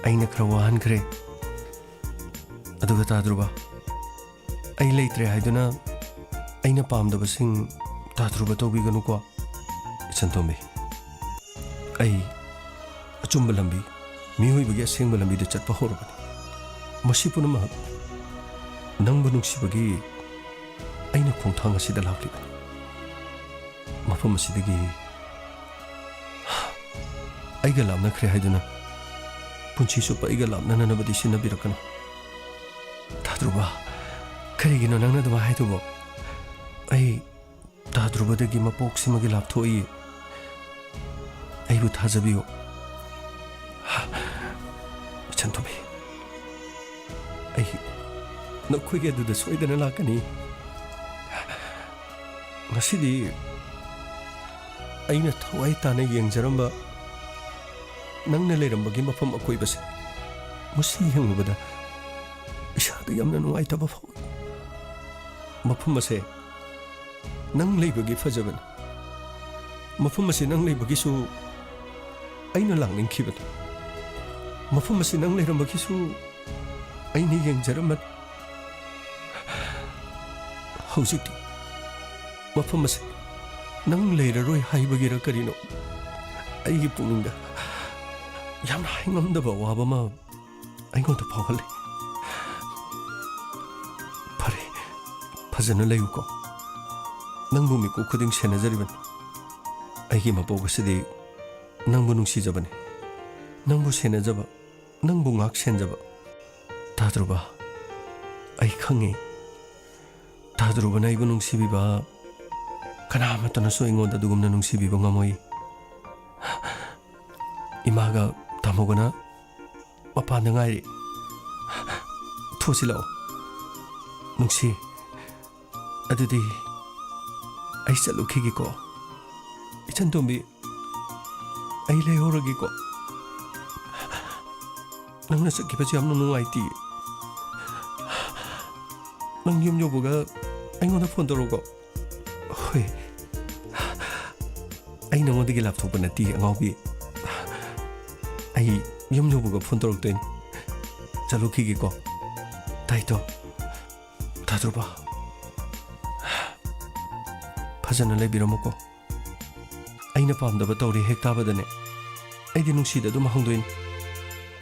ऐना खरा वाहनखरे अदुगा ताद्रुबा ऐ लेत्रे हाइदुना ऐना पामदबसिंग ताद्रुबा तौबिगनुको इचनतोमि ऐ अचुम्बा लंबी मिहोइबगी असेंबा लंबीदा चटपा हौरबनी मसी पुनमक नंबु नुंसिबगी ऐना खोंथांग असिदा लाक्लिबनी मफम असिदगी ऐगा लामनख्रे हाइदुना पुंछि सुपा ऐगा लामननबदी सिनबिरकनु ताद्रुबा करिगिनो नंगना दमा हाइदुबो ऐ ताद्रुबदगी मपोक्सिमगी लापथोई ऐबु थाजबियो चंतोबी ऐ नखोइगे दुदा सोइदना लाकनी ngасidi aina thawai tana yengjaramba nangna leirambagi mafam akoibase musi yengubada isada yamna nuaitaba faw mafam ase nang leibagi fajaban mafam ase nang leibagi su aina langninkhibad mafam ase nang leirambagi su aina yengjaramba hojikti मफम से नंग लेररोय हाइबगिरा करिनो आइगी पुंगदा याम हाइंगमदबा वाबमा आइगोंदा फावहले फरे फजना लेयुको नंगबु मिको खुदिंग सेनजरिबन आइगी मपोगसिदि नंगबु नुंसिजबने नंगबु सेनजबा नंगबु ngak सेनजबा ताद्रुबा आइ खंगे ताद्रुबा नाइबु नुंसिबिबा कनामतनसु इंगोंदा दुगुमना नुंसिबिबा ngamoi इमागा तामोगना मपान ngai थोसिलो नुंसि अदुदि ai चलुखिगिको इचनतोंबी ai लेहोरगिको नंगना सकिबसि यामना नुंगाइति नंग यम योबगा आइगोंदा phone तोरगो होय आई नंगोदगी लापथोप नती अंगावबी आई यम योबगा phone तोरक्तोइन चलुखिगिको ताइतो ताद्रुबा फजन लेबिरमको अइना पामदबा तौरी हेक ताबदने अइदि नुंसीद अदुम हंगदोइन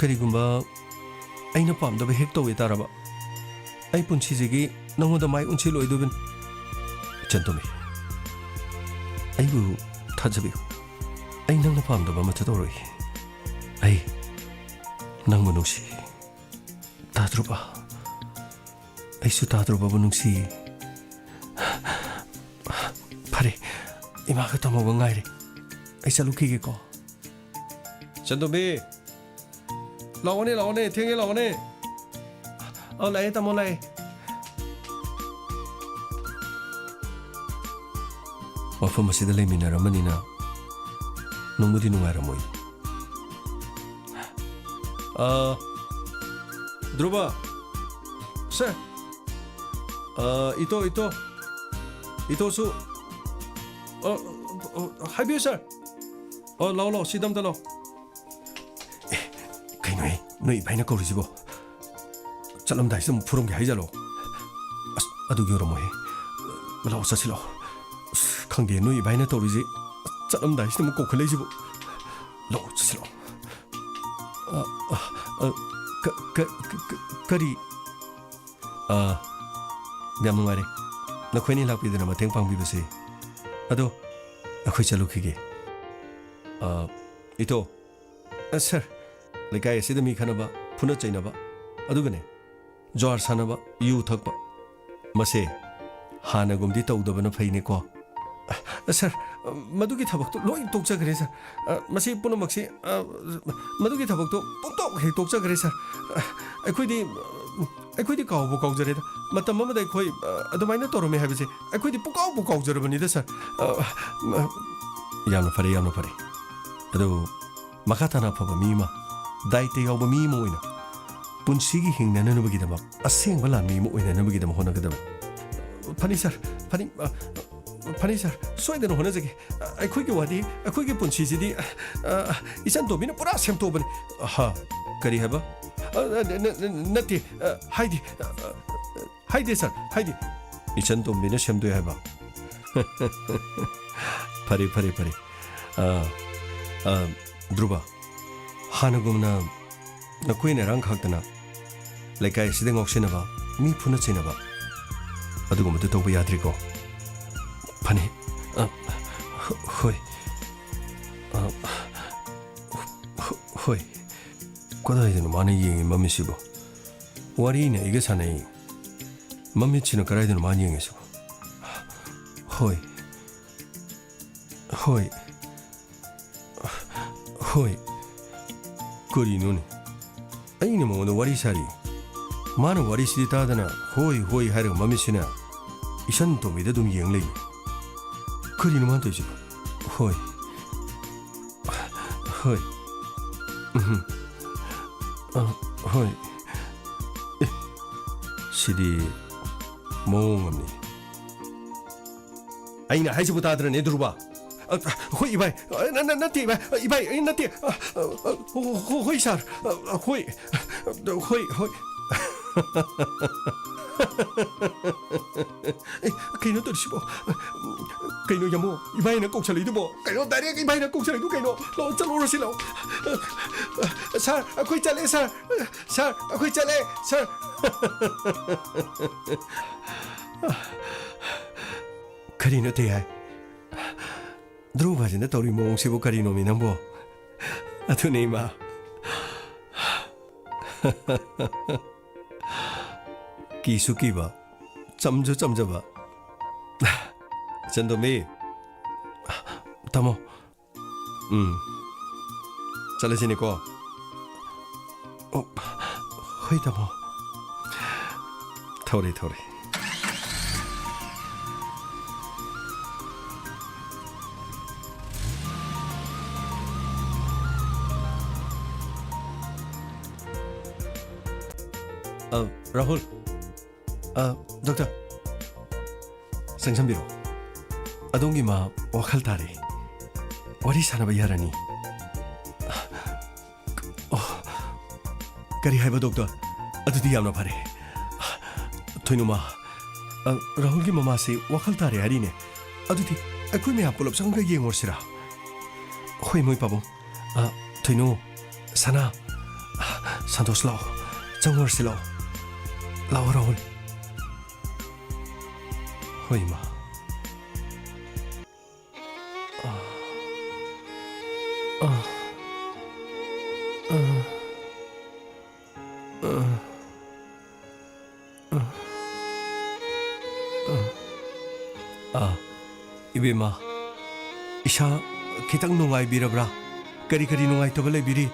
करिगुंबा अइना पामदबा हेक तौवे तारबा अइ पुंसीजिगी नंगोदा माइ उनसी लोइदुबिन चंतुमी अइबु थाजबिउ अइ नंगना पामदबा मथ तौरोइ अइ नंगबु नुंसी ताद्रुबा अइसु ताद्रुबाबु नुंसी फरे इमा का तमोगा ngaire ai salukige ko chandombi laone thenge laone lai tamo lai wafam asida lai minaramani na nungmudi nungairamoi Dhruva sir ito su highway sir लाओ सीदम तलो कहीं नई भाई ना कौरीसीबो चलम दाइसम फुरम के हाइजालो अदुगी रमोहे लाओ ससिलो खंगे नई भाई ना तौरीजे चलम दाइसम कोखलेजीबो लाओ ससिलो करी याम नुंगारे नखोइनी लापिदना मतेंग पांगबिबसे अदो अखोई चलुखिगे इतो सर लेकाय असिद मी खनबा फुना चैनबा अदुगने जोर सानबा यू थकबा मसे हानगुमदी तौदबना फैने को सर मदुगी थबक तो लोई तोकजगरे सर मसे पुनमक्सी मदुगी थबक तो पुंतोक हे तोकजगरे सर अखोइदी कावबो कावजरेदा मतम अमदा अखोइ अदुमाइना तोरमे हाबिसे अखोइदी पुकावबो कावजरबनिदा सर यामना फरे अदो मखाताना फबा मीमा दाइते यावबा मीमा ओइना पुंसीगी हिंगननबगिदमक असेंबा लामी मो ओइननबगिदम होनगदम फनी सर सोइदन होनजगे अखोइगी वादी अखोइगी पुंसीजिदी इचन तोबिना पुरा सेमतोबनी हा करी हबा नते हाइदे सर हाइदे इचन तोबिना सेमदो हबा फरे ध्रुवा हानगुमना नकोइना रां खाक्तना लेकाय सिदे ngoksinaba मी फुना चिनबा अदुगुमदु तौबा याद्रिको फने होय कदाइदनो माने येंगे मम्मीसिबो वारीने इगे सानै मम्मीचिनो कराइदनो माने येंगेसिबो होय करिनोने अइने मङोदा वारी सारी मानो वारी सिदि तादना होय हाइरग मम्मीसिना इसन तोबिदा दुम येंग लैनि करिनो मान तोइसिबो होय सिदि मोंगमनि अइना हाइसिबो तादरने ध्रुवा होय इबाई नते इबाई नते होय सर होय कहीं तो कहीं यमो इबाई कौशलदुबो कहीं डायरेक्ट इबाई कौशलदु कहीं लो चलो रसी लो सर अखोई चले सर अखोई चले सर कहीं नते है ध्रुव भाजिना तौरी मोंगसिबो कहीं नोमी नंबो अथुने मा किसु किबा चमजो चमजबा चंदोमी तमो चलेसिनेको होय तमो थोरे राहुल डॉक्टर संगसंबिरो अदोंगी मा वखल तारे वरी सानबा यारानी करी हाइबा डॉक्टर अदुदी यामना फरे थोइनुमा राहुल की ममा से वखल तारे हारिने ꯑꯗꯨꯗꯤ ꯑꯩꯈꯣꯏ ꯃꯌꯥꯝ ꯄꯨꯂꯞ ꯆꯪꯒ ꯌꯦꯡꯉꯨꯔꯁꯤꯔꯥ? ꯍꯣꯏ ꯃꯣꯏ ꯄꯥꯕꯨꯡ. ꯊꯣꯏꯅꯨ, ꯁꯅꯥ, ꯁꯟꯇꯣꯁ ꯂꯥꯛꯑꯣ. ꯆꯪꯉꯨꯔꯁꯤ ꯂꯥꯛꯑꯣ. ꯂꯥꯛꯑꯣ ꯔꯥꯍꯨꯜ. ꯍꯣꯏ ꯏꯃꯥ. 이베마, 이샤 기당 농아이 비라브라. 까리까리 농아이 더블레 비리.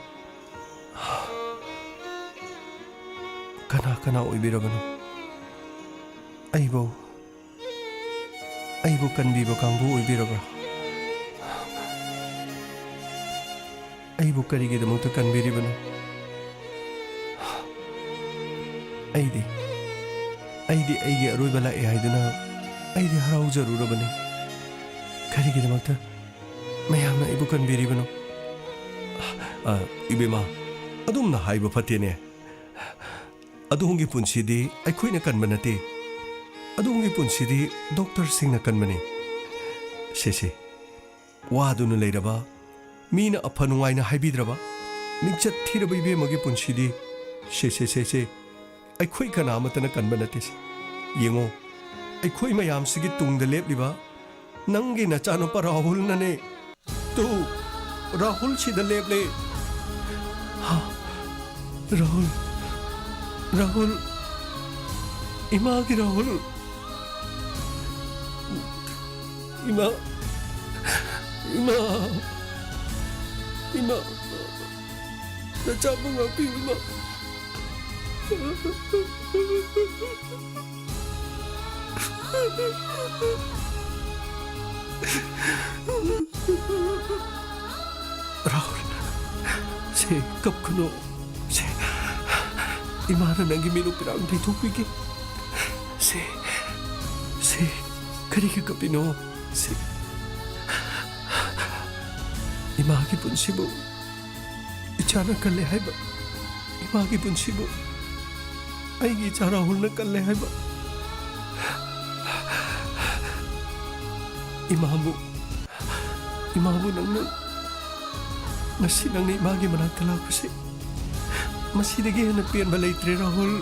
가나 오이 비라브노. 아이보 간비보 강부 오이 비라브라. 아이보 까리게도 몽터 간비리브노. 아이디 아이게 어로이바 라에 하이드나 아이디 하라우저루러버니. ꯀꯔꯤꯒꯤꯗꯃꯛꯇ ꯃꯌꯥꯝꯅ ꯑꯩꯕꯨ ꯀꯟꯕꯤꯔꯤꯕꯅꯣ? ꯏꯕꯦꯝꯃ, ꯑꯗꯨꯝꯅ ꯍꯥꯏꯕ ꯐꯠꯇꯦꯅꯦ. ꯑꯗꯣꯝꯒꯤ ꯄꯨꯟꯁꯤꯗꯤ ꯑꯩꯈꯣꯏꯅ ꯀꯟꯕ ꯅꯠꯇꯦ. ꯑꯗꯣꯝꯒꯤ ꯄꯨꯟꯁꯤꯗꯤ ꯗꯣꯛꯇꯔꯁꯤꯡꯅ ꯀꯟꯕꯅꯤ. ꯁꯦ ꯋꯥꯗꯨꯅ ꯂꯩꯔꯕ, ꯃꯤꯅ ꯑꯐ ꯅꯨꯡꯉꯥꯏꯅ ꯍꯥꯏꯕꯤꯗ꯭ꯔꯕ, ꯃꯤꯡꯆꯠ ꯊꯤꯔꯕ ꯏꯕꯦꯝꯃꯒꯤ ꯄꯨꯟꯁꯤꯗꯤ ꯁꯦ ꯑꯩꯈꯣꯏ ꯀꯅꯥꯃꯠꯇꯅ ꯀꯟꯕ ꯅꯠꯇꯦ. ꯌꯦꯡꯉꯣ, ꯑꯩꯈꯣꯏ ꯃꯌꯥꯝꯁꯤꯒꯤ ꯇꯨꯡꯗ ꯂꯦꯞꯂꯤꯕ नंगे नचानुपा राहुल नने. तू राहुल सिदा लेबले. हाँ, राहुल इमा की राहुल. इमा नचाबू ngapi इमा. राहुल, से कब खुनो से इमाना नंगी मेलो पिरांग थे थोपीके. से करी के कपिनो से इमा की पुंसीबो इचाना कल्ले है बा. इमा की पुंसीबो आईगी इचा राहुल न कल्ले है बा. इमाबू नंगना ngasi nang ni magi manakta lakuse masidagi hena pian balaitre Rahul.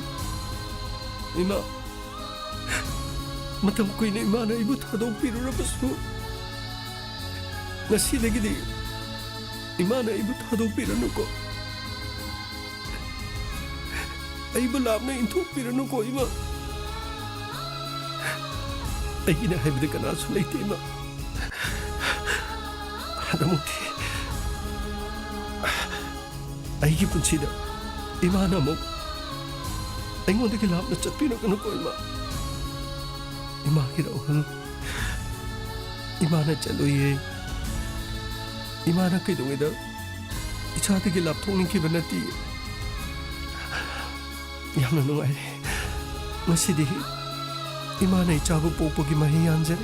Ima matam ko ina imana ibu thadong pirurabasu. Ngasidagi di imana ibu thadong pirano ko. Aibu labna inthok pirano ko ima. Aigina haibida kanasu laite ima. Hadamuti 아이기 분치다 이마나 뭐 앵원데기 랍나 짭피나 그는 거 이마기라고 이마나 짤로예 이마나 그동에다 이차데기 랍통님 기분나티 양나 농아이 마시디 이마나 이차부 뽀뽀기 마히 안제네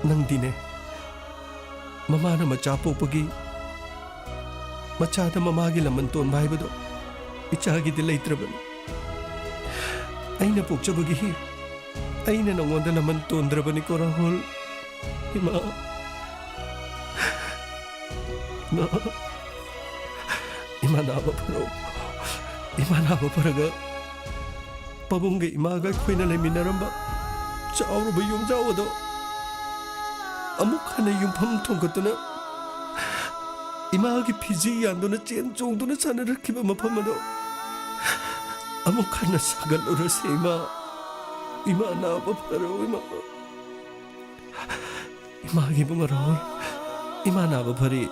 낭디네 마마나 마차 뽀뽀기 मचादा ममागी लमन तोन भाईबदो इचागी दिलैत्रबन. अइना पोक्चबगी ही अइना नंगोंदा लमन तोंद्रबनी को राहुल. इमा नाबा furrow. इमा नाबा फरगा पबुंगे इमागा खोइना लेमिनरंबा चावरबा युमजावदो अमुक हने युमफम थोंगतना Imangi Fiji यादोना chain चोंदुना सानरखिबा मफमदो अमुक हना सागलुरसे इमा नाबा furrow. Imangi Bunga Rahul इमा नाबा फरे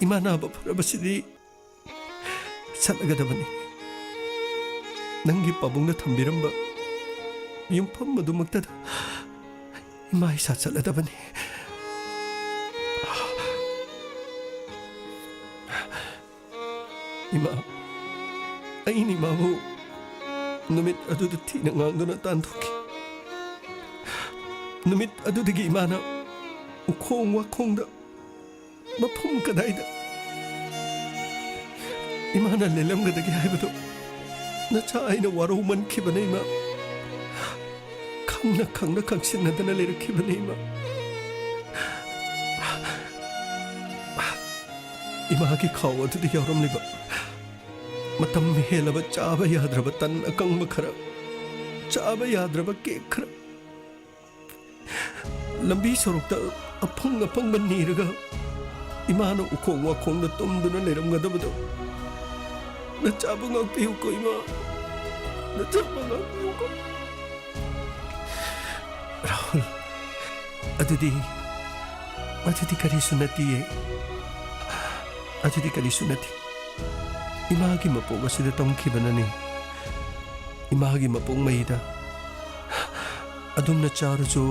इमा नाबा फरबसिदी चलगदबनी. नंगी पबुंगना थंबिरंबा युमफम मदुमक्तदा इमा इसा चलदबनी. इमा अइनी माबू नुमित अदुदा थीना ngang तानथोकी. नुमित अदुदगी इमाना उखोंग वाखोंगदा मफम कदाइदा इमाना लेलमगदगी हाइबदो नचा आइना वारो मनखिबने इमा खंगना खंगसिन्नदना लेरखिबने इमा इमागी खाव अदुदि यावरमलिबा मतम हेलब चाबा याद्रब तन अकंग खरा चाबा याद्रब केक खरा लंबी सड़क अफंग नीरगा इमाना उखोंग वाखोंग तुमदुना लेरमगदबदो न चाबा ngakpiyuko ima न चाबा ngakpiyuko राहुल अदुदि करिसु नतिये अदुदि करिसु नति इमागी मपोग असिदा तमखिबननि इमागी मपोग मैदा अदुमना चारुचो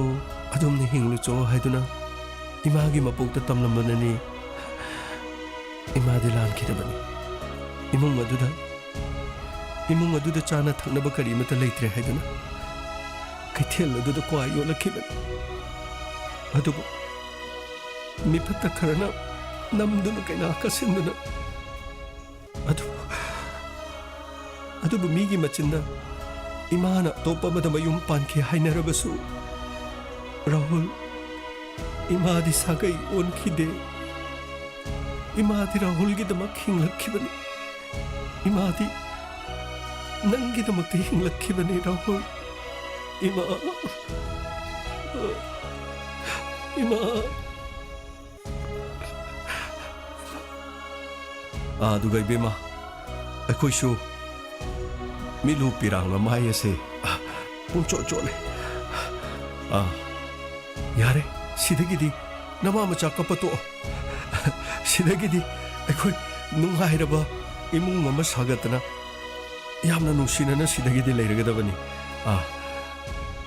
अदुमना हिंगलुचो हाइदुना इमागी मपोगता तमलमबननि इमादि लानखिदबनि इमुंग अदुदा चाना थंगनब करिमता लेत्रे हाइदुना कैथेल अदुदा क्वा योलखिबनि अदुबु मिफत्ता खरना नमदुना कैना कसिंदुना अदुबु मीगी मचिंदा इमाना तोपमदा मयुम पानखे हाइनरबसु राहुल इमादी सागै ओनखिदे इमादी राहुलगिदमक हिंगलखिबनि इमादी नंगिदमक हिंगलखिबनि राहुल इमा अदुगा इबेमा अखोइसु मिलु पिरांग माय से पुंचो चोले यारे सिदगिदी नमा मचा कपतो सिदगिदी अखोइ नुंगाइरबा इमुंग मम सागतना यामना नुसिनना सिदगिदी लेरगदबनी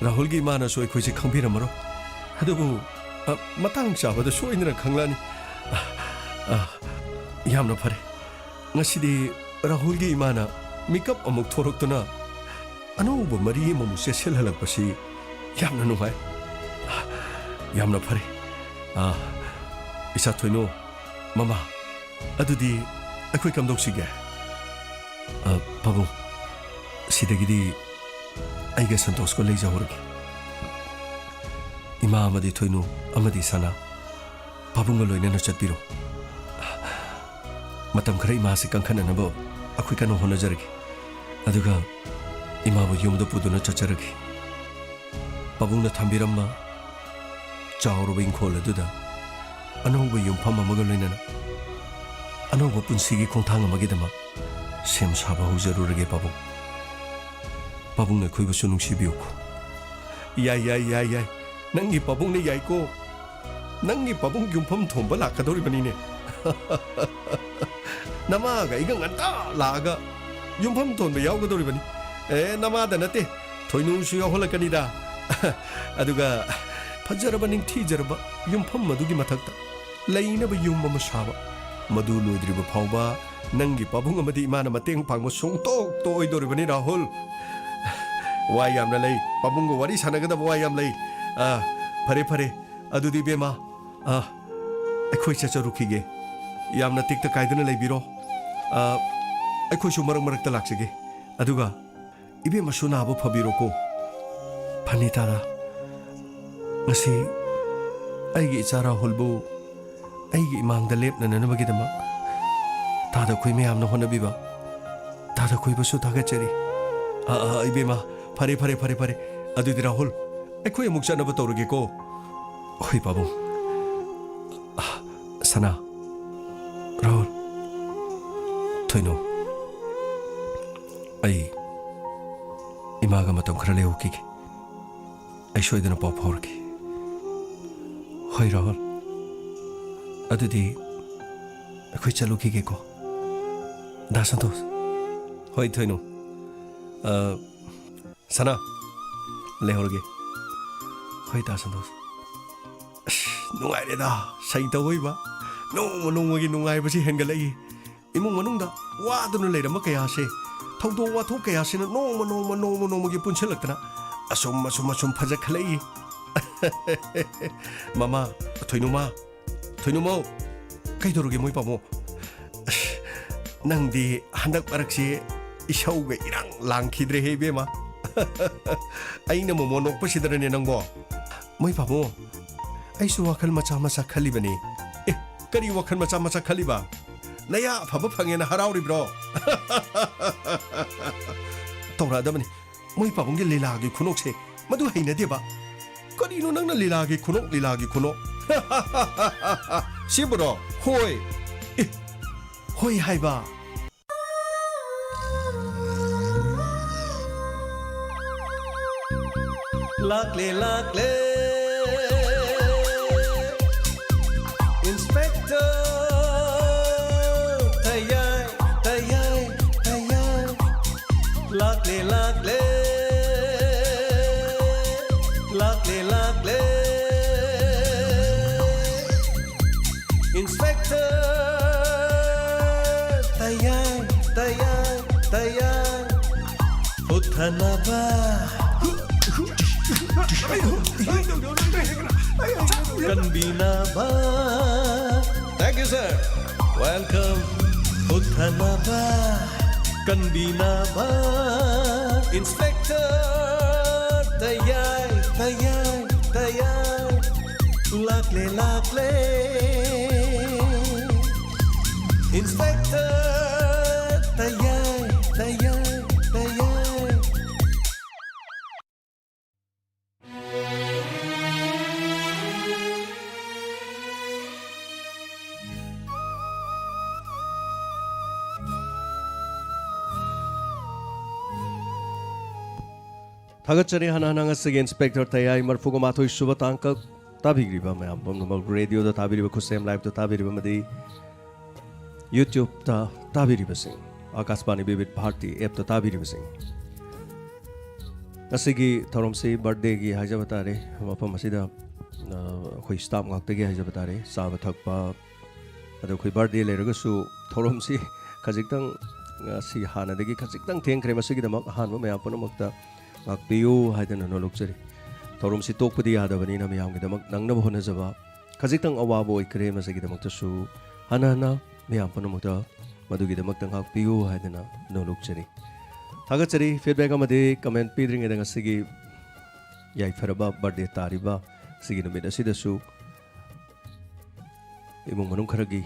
राहुल की माना सो अखोइसे खंबिरमरो अदुबु मतंग चाबदा सोइनरा खंगलानी यामना फरे ngасidi राहुल की इमाना मेकअप अमुक थोरक्तुना अनौब मरी ममुसे सेलहलकपसी यामना नुंगाइ यामना फरे इसा थोइनो ममा अदुदि अखोइ कमदौसिगे पाबुंग सिदगिदी आइगे संतोष को लेजाहरगे इमा अमदि थोइनो अमदि सना पाबुंग लोइनना चटपिरो मतम खरै मासे कंखननबो अखोइ कनो होनजरगे अदुगा इमाबु युमदो पुदुना चचरगे पाबुंगना थंबिरम्मा चावरबा इंखोल अदुदा अनौब युमफम अमगा लोइनना अनौब पुंसिगी खोंथांग अमगिदमा सेम साबा हुजरुरगे पाबुंगना अखोइबुसु नुंसिबियुको याय नंगी पाबुंगने याइको नंगी पाबुंग युमफम थोंबा लाकदोरिबनिने नमागा इगा nganta लागा युमफम थोंबा यावगदोरिबनि नमादा नते थोइनुसु यावहलकनिदा अदुगा फजरबा निंथीजरबा युमफम मदुगी मथक्ता लैनबा युम अमा साबा मदु लोइद्रिबा फावबा नंगी पाबुंग अमदि इमाना मतेंग पांगबा सोंतोक तोइदोरिबनि राहुल वाय यामना लೈ पाबुंग वारी सानगदबा वाय याम लೈ फरे अदुदि बेमा अखोइ चचरुखिगे यामना तिक्ता कायदना लैबिरो अखोइसु मरक लाक्सगे अदुगा इबे मसुना आबो फबिरोको फनितारा ngasi aigi ichara holbu aigi imangda lepna nanabagidama tada khoi meyamna honabiba tada khoi basu daga chari ibema fare adudi rahul akhoi amuk chanaba tawrage ko hoi babu sana rahul thoino ai imaga matam khara leuki ai soidana pau phorki hoi rahul adudi akhoi chaluki ge ko da santos hoi thoino sana lehorge hoi da santos nungai re da sai ta hoi ba no gi nungai ba si hengalai imung manungda wa dunu leirama kaya se thaudo wa tho kaya se no gi punchelaktana asum phajakhlai mama thoinuma kaidoroge moi pamo nangdi handak parakse isauga irang langkhidre hebema ꯑꯩꯅ ꯃꯣꯃꯣ ꯅꯣꯛꯄꯁꯤꯗꯔꯅꯦ ꯅꯪꯕꯣ ꯃꯣꯏ ꯄꯥꯕꯨꯡ ꯑꯩꯁꯨ ꯋꯥꯈꯜ ꯃꯆꯥ ꯃꯆꯥ ꯈꯜꯂꯤꯕꯅꯤ ꯑꯦ ꯀꯔꯤ ꯋꯥꯈꯜ ꯃꯆꯥ ꯃꯆꯥ ꯈꯜꯂꯤꯕ ꯅꯌꯥ ꯑꯐꯕ ꯐꯪꯉꯦꯅ ꯍꯔꯥꯎꯔꯤꯕ꯭ꯔꯣ ꯇꯧꯔꯛꯑꯗꯕꯅꯤ ꯃꯣꯏ ꯄꯥꯕꯨꯡꯒꯤ ꯂꯤꯂꯥꯒꯤ ꯈꯨꯅꯣꯛꯁꯦ ꯃꯗꯨ ꯍꯩꯅꯗꯦꯕ ꯀꯔꯤꯅꯣ ꯅꯪꯅ ꯂꯤꯂꯥꯒꯤ ꯈꯨꯅꯣꯛ ꯁꯤꯕꯨꯔꯣ ꯍꯣꯏ ꯑꯦ ꯍꯣꯏ ꯍꯥꯏꯕ lakle inspector tayay lakle inspector tayay uthanaba Kanbinaba. Thank you, sir. Welcome. Uthanaba. Kanbinaba. Inspector. Tayay. Lakle. Inspector. Tayay. थागतचरी Hana ngasigen inspector tayai marfuga mathoi suba tangka tabigriba mayam bomnamal radio da tabiriba khusem live da tabiriba madi youtube da tabiriba sing akashbani bibit bharti app da tabiriba sing ngasigi thoromsi birthday gi haja batare mapam asida khoi staff ngak gi haja batare saba thakpa ado khoi birthday leraga su thoromsi khajiktang ngasi hana degi khajiktang thengkre masigi da mak han ma mayam punamakta Piu haidana no luxury. Torum si tok pudi ada bani na miyam kita mag nang nabo na zaba. Kazitang awabo ikre masagi kita magtasu. Hana miyam pano magta madu kita magtang hak piu haidana no luxury. Tagatsari feedback amade comment pidring edang asigi yai faraba birthday tariba sigi no mida sidasu. Imong manung kharagi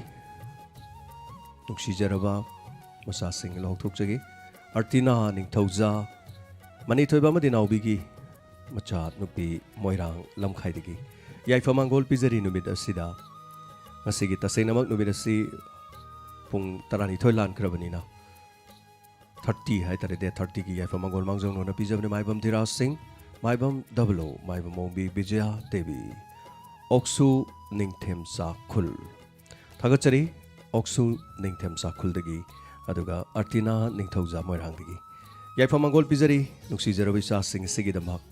nuksi jaraba masasing lohok thuk jagi. Artina ning thauza Mani thoiba ma dinawbigi macha nupi moirang lamkhaidigi yaifamangol pizari numit asida ngasigi taseinamak numit asi pung tarani thoilan krabanina 30 haitare de 30 gi yaifamangol mangjong no na pizabne maibam dhira singh maibam double maibam mombi bijaya devi oksu ningthem sa khul thagachari oksu ningthem sa khul dagi aduga artina ningthauja moirang digi Yaifamangol pizari nuksi jarabisa sing sigidamak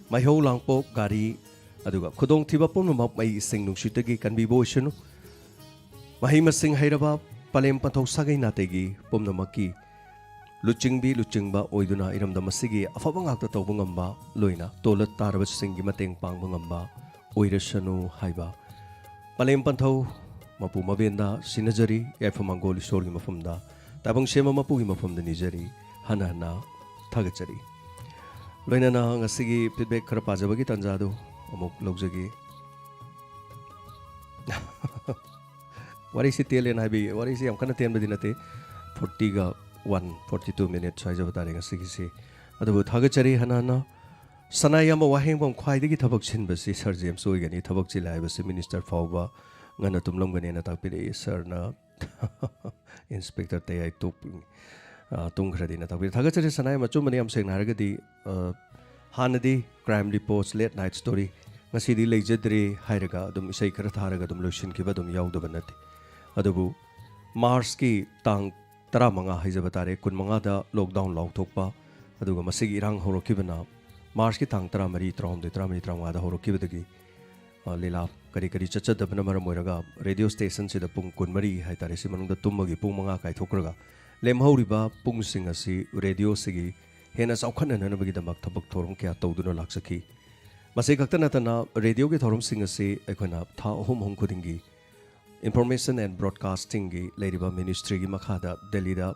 maihau langpo gari aduga khudong thiba pomnamak mai sing nuksitagi kanbibo ishanu mahima sing hairaba palem panthau sagai nategi pomnamaki luchingba oiduna iramda masigi afaba ngakta tawba ngamba loina tolat taraba singi mateng pangba ngamba oirasanu haiba palem panthau mapu mabenda sinajari yaifamangol isorgi mafamda tabang shema mapugi mafamda nijari hana Tagachari. Loina na ngasigi feedback khara pajabagi tanjado amuk logjagi. Wari si telen habi wari si amkana ten badinate 42 minutes haja batare ngasigi si. Adu Tagachari hanana sanayama waheng bam khwaidagi thabak chinbasi Sir James oigani thabak chilai basi minister fawba ngana tumlom gani na takpire sir na inspector tayai top Tungkhradina Tabi Tagachari Sanai Machumani am saying Haragadi Hanadi crime reports late night story Masidi Lejadri Hiraga Dum Shaker Haraga Dum Lushin Kibadum Yaudabanati Adabu Marski Tang Taramanga Hizabatare Kunmangada lockdown log tokpa Aduga Masigi Rang Horokibana Marski Tang Taramari Trom the Tramani Tramada Horokibadagi Lila Kari Chacha Dabana Moraga radio station Sida Pung Kunmari Haitari Simanung the Tumagi Pumanga Kai Tokraga lemhauriba pungsing asi radio sigi hena saukhana nanabagi damak thabak thorum kya tawduna laksaki masai kaktana tana radio ge thorum sing asi ekona tha hom khudingi information and broadcasting gi leiriba ministry gi makhada delhi da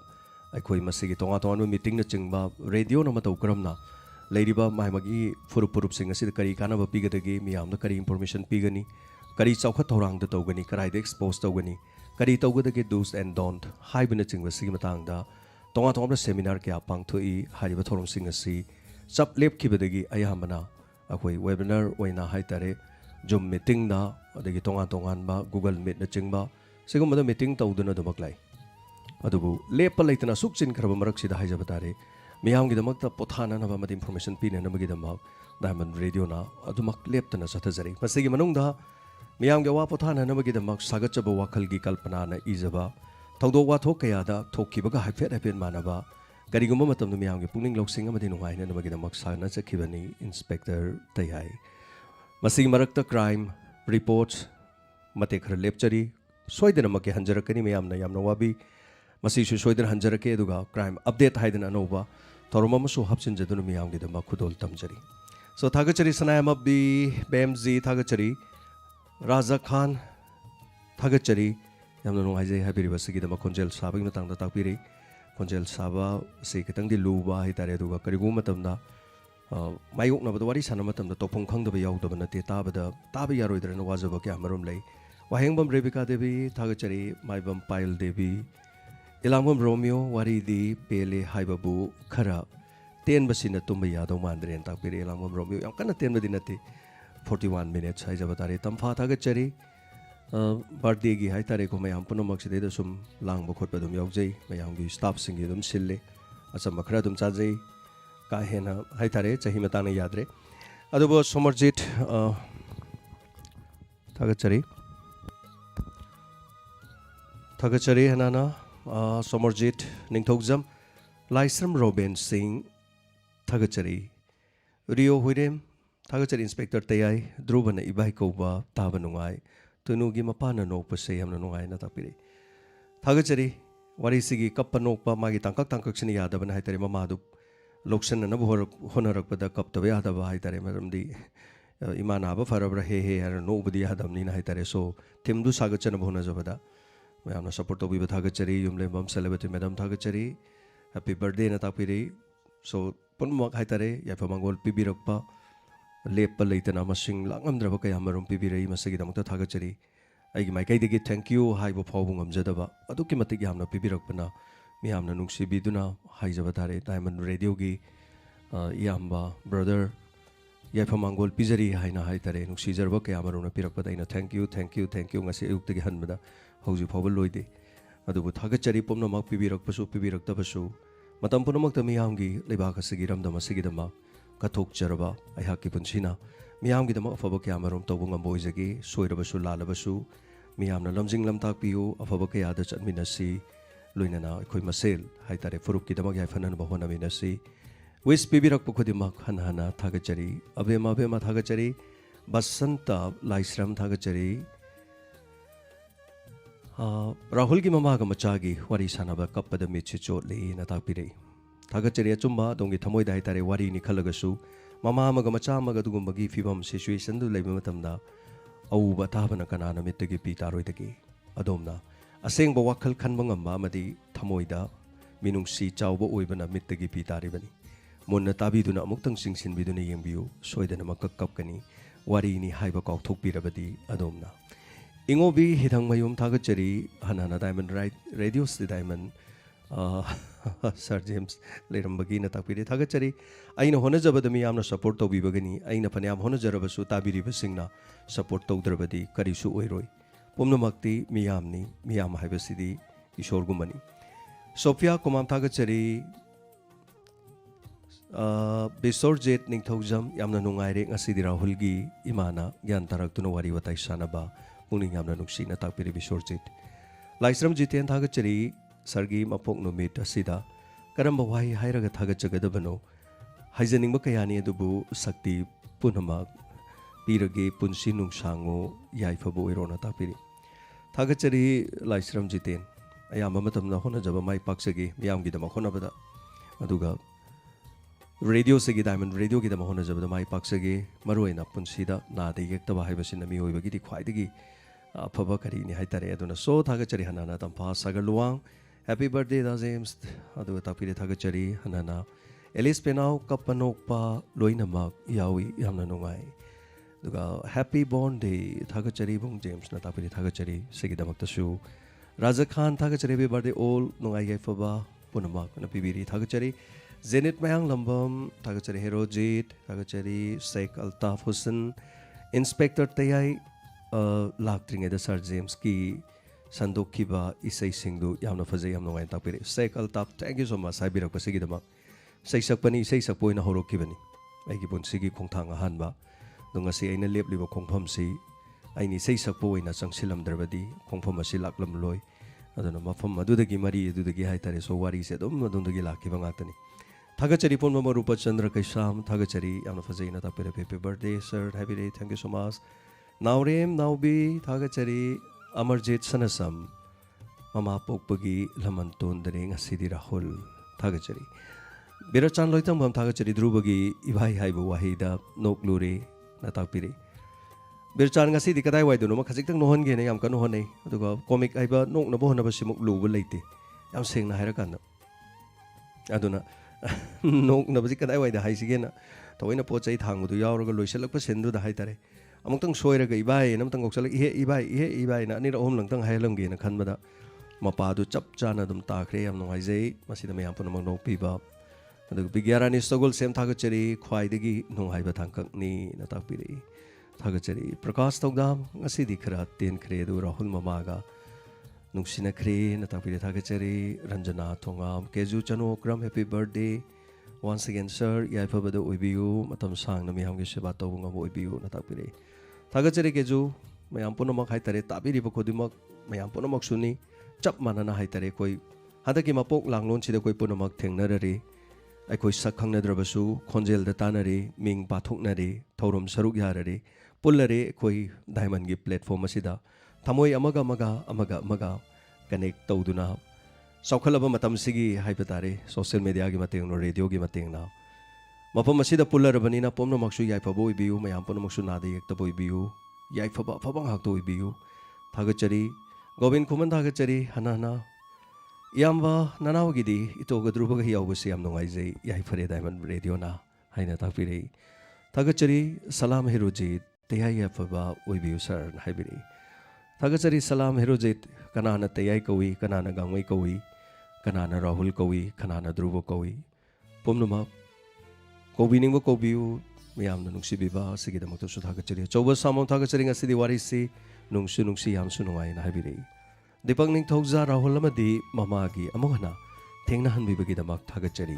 aikoi masigi tonga tonga meeting na chingba radio na matau kramna लेरिबा माइमगी फुरुप फुरुप सिंग असिद करी कानबा पिगदगी मियामदा करी information पिगनी करी चौखत थौरांगदा तौगनी कराइदा expose तौगनी करी तौगदगी do's and don't हाइबना Ching सिगी मतंगदा तोंगा तोंगा seminar क्या पांगथोई हारिबा थौरम सिंग असि चप लेपखिबदगी अयामना अखोई webinar ओइना हाइतारे zoom meeting दा अदगी तोंगा तोंगानबा Google meet न चिंगबा सिगुमदा मीटिंग तौदना दमक लाई अदुबु लेप लेतना सुक चिन खरब मरक्सिदा हाइजबा तारे मियामगिदमक्ता पोथाननबा मदि इंफॉर्मेशन पिननबगिदमक डायमंड रेडियोना अदुमक लेपतना चथजरी मसिगी मनुंगदा मियामगे वा पोथाननबगिदमक सागचब वाखलगी कल्पनाना इजबा थौदोक वाथोक कयादा थोकिबगा हाइफेट हाइफेट मानबा करिगुम्बा मतमदु मियामगे पुनिंग लौसिंग अमदि नुंगाइननबगिदमक सागना चखिबनी इंस्पेक्टर तैयाई मसिगी मरक्ता क्राइम रिपोर्ट्स मते खर लेपचरी सोइदनमके हंजरकनी मियामना यामना वाबी मसीसु सोइदन हंजरके दुगा क्राइम अपडेट हाइदन अनोबा थौरम अमसु हपसिनजदुनु मियामगिदमक खुदोल तमजरी सो थागचरी सनायमबी बेमजी थागचरी राजा खान थागचरी यामना नुंगाइजे हाबिरिबसिगिदमक खोंजेल साबगी मतंगदा ताकपिरी खोंजेल साबा से खितंगदि लुबा हाइतारे दुगा करिगु मतमदा मायोकनबद वारी साना मतमदा तोफों खंगदबा याउदबा नते ताबा यारोइदरन वाजबा क्या मरुम लई वाहेंगबम रेबिका देवी थागचरी माइबम पायल देवी इलामबम रोमियो वारीदी पेले हाइबाबू खरा तेन बसिना तुम्बा यादव मानद्रेन ताकपिरी इलामबम रोमियो याम कन्ना तेन बदि नते 41 मिनट्स हाइजबा तारे तमफा थागचरी बर्थडे की हाइतारे को मैम पुनमक्सिदे सुम लांग खोटप दुम यावजै मैमगी स्टाफ सिंगी दुम सिल्ले अचम खरा दुम चाजै का हेना हाइतारे चही मताना यादरे अदुबो सोमरजित थागचरी हनाना सोमरजित निंगथौजम लाइसरम रोबेन सिंह थागचरी रियो हुइरेम थागचरी इंस्पेक्टर तैयाई ध्रुवन इबाई कौबा ताबा नुंगाई तुनुगी मपाना नोकपसे हमना नुंगाइना ताकपिरी थागचरी वारीसिगी कप्पा नोकपा मागी तांकक सिनी यादबन हाइतारे ममादु लोकसननब होनरकपदा कप्तबा यादबा हाइतारे मरमदी इमानाबा फरबरा हे हर नोबदी यादबनी हाइतारे सो थिमदु सागचन होनजबदा मैम सपोर्ट तौबीबा थागचरी युमलेंबम सेलेब्रिटी मैडम थागचरी हैप्पी बर्थडे ना ताकपिरी सो पुनमक हाइतारे याफमंगोल पिबिरकपा लेप लेतना मसिंग लांगमद्रबा कया मरुम पिबिरई मसिगिदमक्ता थागचरी आइगी माइकैदगी थैंक यू हाइबो फावबु ngमजदबा अदुकी मतिक यामना पिबिरकपना मियामना नुंगसिबिदुना हाइजबा तारे डायमंड रेडियो की यामबा ब्रदर याफमंगोल पिजरी हाइना हाइतारे नुंगसिजरबा कया मरुना पिरकपदा इना थैंक यू ngasi अयुक्तगी हनबदा हौजी फावबा लोइदे अदुबु थागचरी पुमनमक पिबिरकपसु पिबिरक्तबसु मतम पुनमक्ता मियामगी लेबाक असigi रमदम असिगिदमा कथोकचरबा अहाकी पुंसिना मियामगिदम अफब क्या मरुम तौबु ngambojagi soirabasु लालबसु मियामना लमजिंग लमताकपियु अफब कयाद चटमिनसी लोइनना अखोइ मसेल हाइतारे फुरुपकिदमक याफनन बहोनमिनसी विस पिबिरकपु खुदिमक हनहना थागचरी अबेमा थागचरी बसंत लाइसरम थागचरी राहुल की ममाग मचागी वारी सानबा कप्पदा मिछि चोटले ना ताकपिरे थागचरी अचुम्बा दोंगी थमोइदा हाइतारे वारी नि खलगसु ममा मग मचा मग दुगुम्बगी फिबम सिचुएशन दु लेबा मतमदा औबा ताबना कनाना मित्तगी पी तारोइदगी अदोमना असेंगबा वाखल खनबा ngamba amadi थमोइदा मिनुंगसी चावबा ओइबना मित्तगी पी तारिबनी मुन्ना ताबिदुना अमुक्तंग सिंगसिनबिदुना येंबियु सोइदना मक कपकनी वारी नि हाइबा काउथोकपिरबदी अदोमना इंगोबी हिथंग मयुम थागचरी हनाना डायमंड रेडियो से डायमंड सर जेम्स लेरंबगी न ताकपिरे थागचरी अइना होनजबद मियामना सपोर्ट तौबिबगनी अइना फन्याम होनजरबसु ताबिरिबसिंगना सपोर्ट तौद्रबदी करिसु ओइरोइ पुमनमक्ति मियाम हाइबसिदी ईश्वरगुमनी सोफिया कुमाम थागचरी बिसोरजेट निंगथौजम यामना नुंगाइरे ngasiदी राहुलगी इमाना ज्ञान तारक्तुना वारी वताइ सानबा पुनिंग यामना नुंगसिना ताकपिरे बिसोरजेट लाइसरम जितेन थागचरी सरगी मपोक नुमित असिदा करम्बा वाहि हाइरगा थागचगदबनो हाइजनिंगबा कयानी अदुबु शक्ति पुनमक पीरगे पुंसी नुंगसांगो याइफबो ओइरोना ताकपिरे थागचरी लाइसरम जितेन अयामा मतमना होनजबा माइ पाक्सगे मियामगिदमा होनबदा अदुगा रेडियो से डायमंड रेडियो की होनजबद माइ पाक्सगे मरुइना पुंसीदा नादे येक्तबा हाइबसिना मिओइबगिदि ख्वाइदगी अफब करिनि हाइतारे अदुना सो थागचरी हनाना तंफा सागर लुवांग हैप्पी बर्थडे दा जेम्स अदु तापिरे थागचरी हनाना Alice Penau kapanokpa loinama yawi yamna nungai duga happy born day thagachari bung James na tapiri thagachari sigidamaktasu Raja Khan thagachari be birthday all nungai yaifaba punamak na pibiri thagachari Zenit Mayang Lambam thagachari Herojit thagachari Sheikh Altaf Hussain Inspector Tayai laktringeda Sir James ki sandokkiba isai singdu yamna fazai yamna ngai tapiri Sheikh Altaf thank you so much haibirak pasigidamak Saisakpani saisakpoina horokibani aigi punsigi khongthang ahanba dungasi aina lepliba khongpham si aini saisakpo oina changsilamdrabadi khongpham asi laklam loi aduna mafam adudagi mari adudagi haitare so wari se dum adundagi lakiba ngatani thagachari ponma marupa chandra kaisam thagachari yamna fajaina tapere happy birthday sir happy day thank you so much naurem naubi thagachari amarjit sanasam mama pokpagi lamanton dare ngasidi rahul thagachari Birachan loitang bam thagachari drubagi ibai haibu wahida noklure natakpiri Birachan ngasi di kadai wai duno ma khajik tang nohon ge ne yam kan nohon nei aduga comic aiba nok na bohna basimuk luba leite yam sengna hairakan aduna nok na basi kadai wai da haisige na toina pochai thangbu du yawraga loisalak pa sendu da haitare amutang soiraga ibai namtang goksalak ibai na ani ohom langtang hailam ge na khanbada mapa du chap chana dum takre yam nongai jai masida me yam pun mang nok piba Bigyarani Stogol Sem Thagachari Khwaidagi Nunghaiba Thangkakni Natakpiri Thagachari Prakash Togdam Ngasidi Khara Ten Khre Du Rahul Mamaga Nungsina Khre Natakpiri Thagachari Ranjana Thongam Keju Chanokram Happy birthday once again sir Yaifabada Uibiu Matam Sang Nami Hamgi Shiba Tobunga Uibiu Natakpiri Thagachari Keju Mayam Punamak Haitare Tabiri Bakodimak Mayam Punamak Suni Chap Manana Haitare Koi Hadaki Mapok Langlon Chida Koi Punamak Tengnarari ꯑꯩꯈꯣꯏ ꯁꯛ ꯈꯪꯅꯗ꯭ꯔꯕꯁꯨ ꯈꯣꯟꯖꯦꯜꯗ ꯇꯥꯟꯅꯔꯤ ꯃꯤꯡ ꯄꯥꯊꯣꯛꯅꯔꯤ ꯊꯧꯔꯝ ꯁꯔꯨꯛ ꯌꯥꯔꯔꯤ ꯄꯨꯜꯂꯔꯤ ꯑꯩꯈꯣꯏ ꯗꯥꯏꯃꯟꯒꯤ platform ꯑꯁꯤꯗ ꯊꯃꯣꯏ ꯑꯃꯒ connect ꯇꯧꯗꯨꯅ ꯆꯥꯎꯈꯠꯂꯕ ꯃꯇꯝꯁꯤꯒꯤ ꯍꯥꯏꯕ ꯇꯥꯔꯦ ꯁꯣꯁꯤꯌꯦꯜ ꯃꯦꯗꯤꯌꯥꯒꯤ ꯃꯇꯦꯡꯅ ꯔꯦꯗꯤꯑꯣꯒꯤ ꯃꯇꯦꯡꯅ ꯃꯐꯝ ꯑꯁꯤꯗ ꯄꯨꯜꯂꯔꯕꯅꯤꯅ ꯄꯨꯝꯅꯃꯛꯁꯨ ꯌꯥꯏꯐꯕ ꯑꯣꯏꯕꯤꯌꯨ ꯃꯌꯥꯝ ꯄꯨꯝꯅꯃꯛꯁꯨ ꯅꯥꯗ ꯌꯦꯛꯇꯕ ꯑꯣꯏꯕꯤꯌꯨ ꯌꯥꯏꯐꯕ ꯑꯐꯕ ꯉꯥꯛꯇ ꯑꯣꯏꯕꯤꯌꯨ ꯊꯥꯒꯠꯆꯔꯤ ꯒꯣꯕꯤꯟ ꯈꯨꯃꯟ ꯊꯥꯒꯠꯆꯔꯤ ꯍꯟꯅ Yamba nanawgidi itoga drubaga yawbasi yam nungaijai yaifare Diamond Radio na haina takpiri thagachari salam herojit teyai afaba oibiu sir haibiri thagachari salam herojit kanana teyai kawi kanana gangwai kawi kanana Rahul kawi kanana Dhruva kawi pomnuma kawi ningba kawiu miyamna nungsibiba sigidamakta su thagachari chauba samam thagachari ngasidi warisi nungsi yam su nungai na haibiri Deepak Ningthauja Rahul amadi mamagi amongana thengnahanbibagidamak thagachari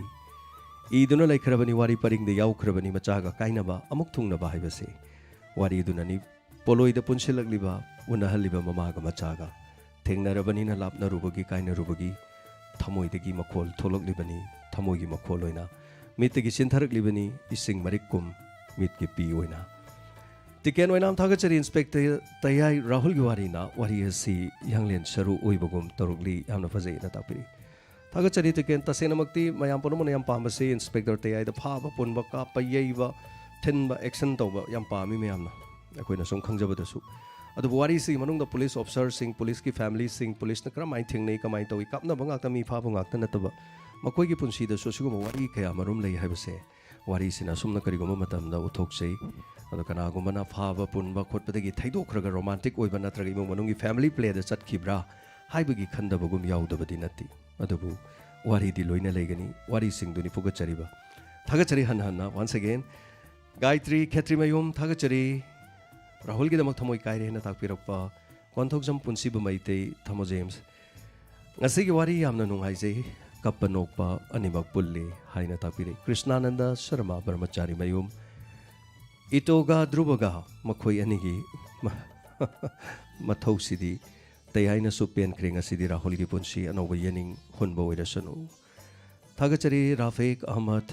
iduna laikhrabani wari paringde yaukrabani machaga kainaba amuk thungnaba haibase wari dunani poloida punsilakliba unahaliba mamaga machaga thengnarabani na lapnarubagi kainarubagi thamoidagi makhol tholoklibani thamoigi makhol oina mitigi sinthaраklibani ising marikkum mitki pi oina Tiken Wainam Thagachari Inspector Tayai Rahul Giwarina Warriasi Younglen Saru Uibagum Torugli Yamna Fazai Natapiri Thagachari Tiken Tasenamakti Mayamponum Yam Pamasi Inspector Tayai the Pava Punbaka Payeva Tenba Action Toba Yampami Mayamna Aquina Song Kangjabadasu at the Warisi among the police officers sing police ki family sing police Nakram I think Naka Maito Kapna Bangatami Pavangaka Nataba Makogi Punsi the Sosugo Wari Kayamarum Lay Habase Warisina Sumna Karigoma Matam the Utoksay Kanagumana Fava Punba Kotpatagi Taidokraga romantic Oiba Natragi Manungi family play the Sat Kibra Haibagi Kanda Bagum Yaudabadinati Adabu Wari di Loina Legani Wari Sing Duni Pugachariba Thagachari Hanhana once again Gayatri Katrimayum Thagachari Rahul Gidamak Tamoi Kairi Natakpirapa Quantoxam Punsiba Maite Tamo James Nasigi Wari Yamna Nunghaise Kapanokpa Animak Pulli Haina Tapiri Krishnananda Sharma Brahmachari Mayum Itoga Drubaga Makoi Anigi Mathau Sidi Tayaina Supian Kringa Sidi Rahul Gipunsi and over Yening Hunbo Idasanu Thagachari Rafiq Ahmad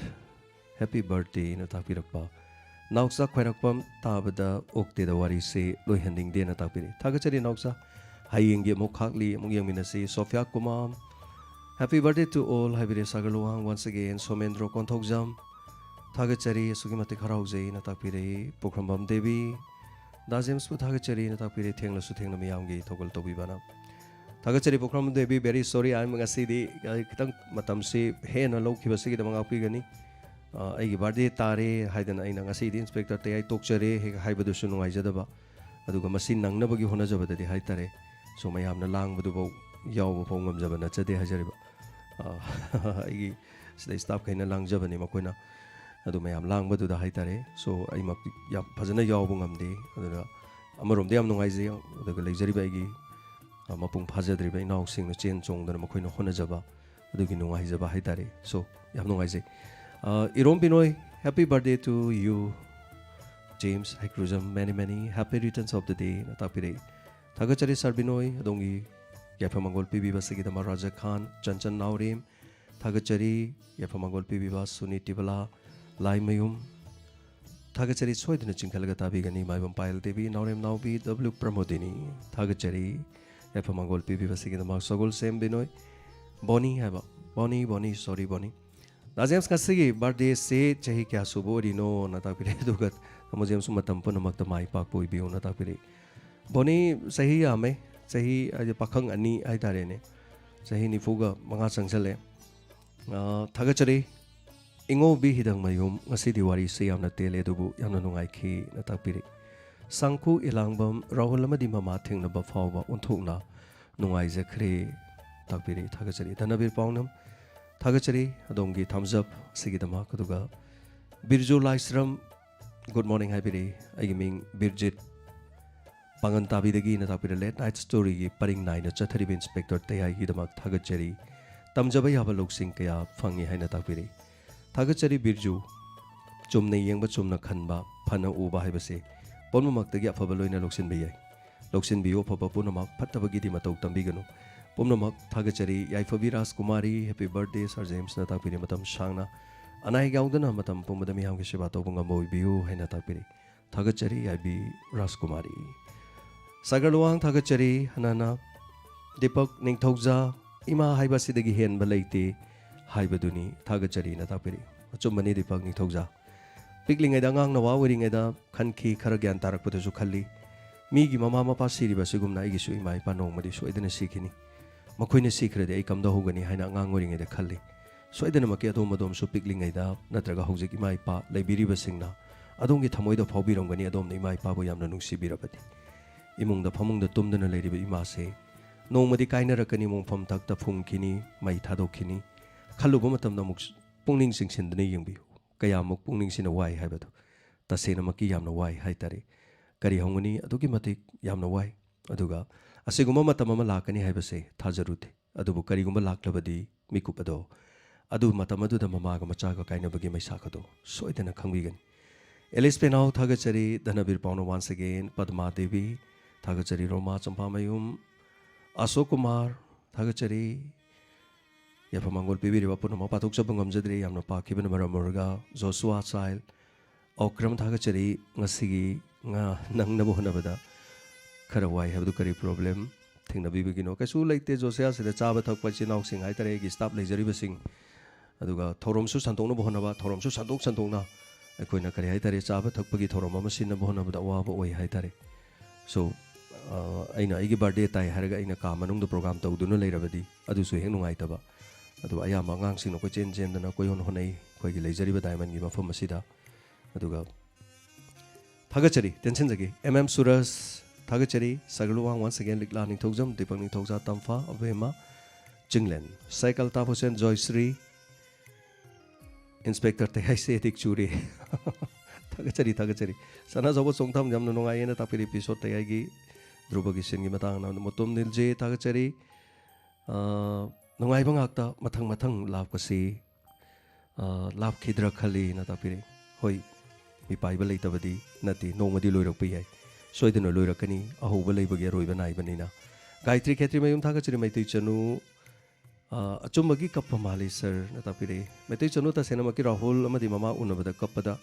Happy birthday Natapirapa Nauksa Quarakpam Tabada Okte the Wari say Lohanding Dena Tapiri Thagachari Nauksa Hayingi Mokhakli Mungiaminasi Sofia Kumam Happy birthday to all Habire Sagaluang once again Somendro Kontokjam Thagachari Sugimati Karauzai Natakpire Pokrambam Devi Dazims with Thagachari Natakpire Tengla Suteng Miyangi Togol Tobibana Thagachari Pokram Devi very sorry I'm Gasidi Kitang Matamsi Hena Loki Basiki the Mangapigani ꯑꯩꯒꯤ ꯕꯥꯔꯗꯦ ꯇꯥꯔꯦ ꯍꯥꯏꯗꯅ ꯑꯩꯅ ꯉꯁꯤꯗꯤ inspector ꯇꯌꯥꯏ ꯇꯣꯛꯆꯔꯦ ꯍꯦꯛ ꯍꯥꯏꯕꯗꯨꯁꯨ ꯅꯨꯡꯉꯥꯏꯖꯗꯕ ꯑꯗꯨꯒ ꯃꯁꯤ ꯅꯪꯅꯕꯒꯤ ꯍꯣꯠꯅꯖꯕꯗꯗꯤ ꯍꯥꯏꯇꯥꯔꯦ ꯁꯣ ꯃꯌꯥꯝꯅ ꯂꯥꯡꯕꯗꯨꯐꯥꯎ ꯌꯥꯎꯕ ꯐꯥꯎ ꯉꯝꯖꯕ ꯅꯠꯆꯗꯦ ꯍꯥꯏꯖꯔꯤꯕ ꯑꯩꯒꯤ ꯁꯤꯗ ꯁ꯭ꯇꯥꯐꯈꯩꯅ ꯂꯥꯡꯖꯕꯅꯤ ꯃꯈꯣꯏꯅ ꯑꯗꯨ ꯃꯌꯥꯝ ꯂꯥꯡꯕꯗꯨꯗ ꯍꯥꯏꯇꯥꯔꯦ ꯁꯣ ꯑꯩꯃꯛ ꯌꯥꯝ ꯐꯖꯅ ꯌꯥꯎꯕ ꯉꯝꯗꯦ ꯑꯗꯨꯅ ꯑꯃꯔꯣꯝꯗ ꯌꯥꯝ ꯅꯨꯡꯉꯥꯏꯖꯩ ꯑꯗꯨꯒ ꯂꯩꯖꯔꯤꯕ ꯑꯩꯒꯤ ꯃꯄꯨꯡ ꯐꯥꯖꯗ꯭ꯔꯤꯕ ꯏꯅꯥꯎꯁꯤꯡꯅ ꯆꯦꯟ ꯆꯣꯡꯗꯅ ꯃꯈꯣꯏꯅ ꯍꯣꯠꯅꯖꯕ ꯑꯗꯨꯒꯤ ꯅꯨꯡꯉꯥꯏꯖꯕ ꯍꯥꯏꯇꯥꯔꯦ ꯁꯣ ꯌꯥꯝ ꯅꯨꯡꯉꯥꯏꯖꯩ Irom Binoi happy birthday to you James Haikruzam many happy returns of the day na tapirei thagachari sir Binoy adongi yaifamangol pibiba sigidama Raja Khan Chanchan Naurem thagachari yaifamangol pibiba Sunit Tibala Laimayum thagachari soiduna chingkhalga tabigani maibam Payal Devi Naurem Naubi W Pramodini thagachari yaifamangol pibiba sigidama Sogol Sem Binoy Boni haba Boni sorry Boni James kasigi birthday se chahi kya subo rino na tapirei dugat मुझे उस मतम पर नमक तमाई पाक पोई भी होना था फिर बोनी सही हमें सही आज पाखंग अन्नी आई तारे ने सही निफुगा मंगा संगसले थगचरे इंगो भी हिदंग मयुम ngasi diwari se yamna tele dubu yamna nungai khi na ta piri sangku ilangbam rahul amadi mama thengna ba fawba unthukna nungai jakhre ta piri thagachari dhanabir pawnam thagachari adongi thumbs up sigidama kaduga birjo laisram Good morning, happy I mean Birgit Pangan Tabidagi na tapir late night story paring nine chathari inspector Tayai Hidamak Thagachari Tamjabay Habalok Sing Kaya Fangi Haina Tapiri Thagachari Birju Chumna Yang Chumna Khanba Pana Uba Habase Ponmamak the Gap Habaloina Loksin Bay Loksin Bio Papa Punamak Patabagidi Matok Tambigano Pomnamak Thagachari Yaifaviras Kumari Happy birthday Sir James Natapiri Matam Shangna Anai gaudana matam pumadami ham kisiba tobunga moi biu haina tapiri thagachari abi Raskumari Sagarluang thagachari hanana Deepak Ningthokja ima haiba sidagi hen balaite haibaduni thagachari na tapiri achumbani Deepak Ningthokja pikling eda ngang nawa wering eda khanki khara gyan tarak padasu khalli mi gi mama mapa siriba sigumna igi su imai panong madi su edena sikhini makhoine sikhrade ai kamda hogani haina ngang wering eda khalli soidana maki adom adom su pikling aida natraga hojik imai pa laibiriba singna adongi thamoida phawbirongani adom na imai pa bo yamna nungsibirabati imungda phamungda tumdana leiriba ima se nongmadi kainarakani mongpham takta phungkini mai thadokkhini khaluba matamda muk pungning singsindani yengbi kayamuk pungning sina wai haibadu tasena maki yamna wai haitare kari hongani adugi matik yamna wai aduga asiguma matama lakani haibase thajarute adubu karigumba laklabadi mikupado adu matamadu da mamaga machaga kainabagi maisakado soidana khangbigan Alice Penau thagachari Dhanabir Pauno once again Padma Devi thagachari Roma Champamayum Ashok Kumar thagachari Yapamangol Pibiriba Punama Patuk Sabungam Jadri Yamna Pakibana Maramurga Joshua Child Okram thagachari ngasigi nga nangnabu hanabada kharawai habdu kari problem thingna bibigino kasu laite Joshua sida chaba thakpa chinau sing haitare gi staff lejari basing aduga thoromsu santongna bohonaba thoromsu santokna akoina kari haitare chaba thakpagi thorom ama sinna bohonaba da waba oi haitare so aina igi birthday tai haraga aina ka manung da program tawduna leirabadi adu su heng nungai taba adu aya mangang sing no ko chen dana ko hon honai ko gi lejari ba diamond gi mafam asida aduga thagachari tension jagi Suras thagachari Sagarluwang once again likla ning thogjam Deepak ning thogja tamfa abema Jinglen cycle taposen Joysri Inspector Tayai se dik churi thagachari sana jobo songtham jamna nongai ena tapiri episode Tayai gi Drupagi sen gi matang na motom nilje thagachari nongai bangakta mathang lap kasi lap khidra khali na tapiri hoi mi paiba leitabadi nati nongmadi loirakpi yai soidana loirakani ahoba leibagi roiba naibanina Gayatri Khetri mayum thagachari maitai chanu achumbagi kappa mali sir na tapire metai chanu ta senamaki Rahul amadi mama unabada kappada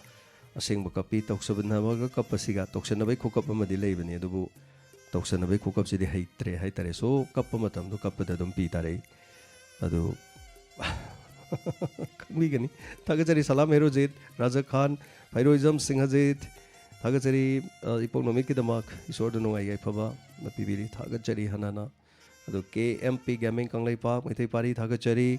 asengba kapi toksabna maga kapasiga toksanabai khokap amadi leibani adubu toksanabai khokap sidi haitre haitare so kappa matam do kappada dum pi tare adu khangmigani thagachari Salam Herojit Raja Khan Phairoism Singhajit thagachari economic kidamak isor do ngai gai phaba na pibiri thagachari hanana adu KMP Gaming Kanglai Park Maitai Pari thagachari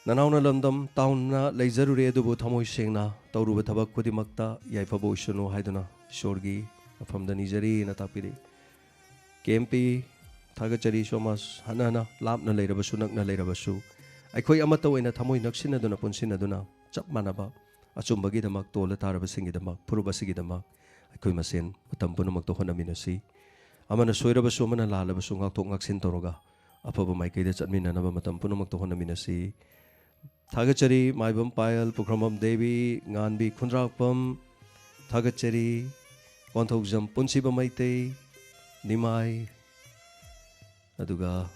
Nanauna lamdam tauna leizarure adubu thamoi sengna tauruba thabak khudimakta yaifaba oisanu haiduna ishorgi mafamda nijari na tapiri KMP thagachari somas hanana lapna leirabasu nakna leirabasu aikhoi amata oina thamoi naksinaduna punsinaduna chap manaba achumbagi damak tola tarabasingi damak purubasigi damak aikhoi masen matam punamak to honaminasi amana soirabasu amana lalabasu ngakthok ngaksin toroga afaba maikaida chatminanaba matam punamak to honaminasi Thagachari Maibam Payal Pukramam Devi Nganbi Khundrakpam Thagachari Konthogjam Punsiba Maitei Nimai Aduga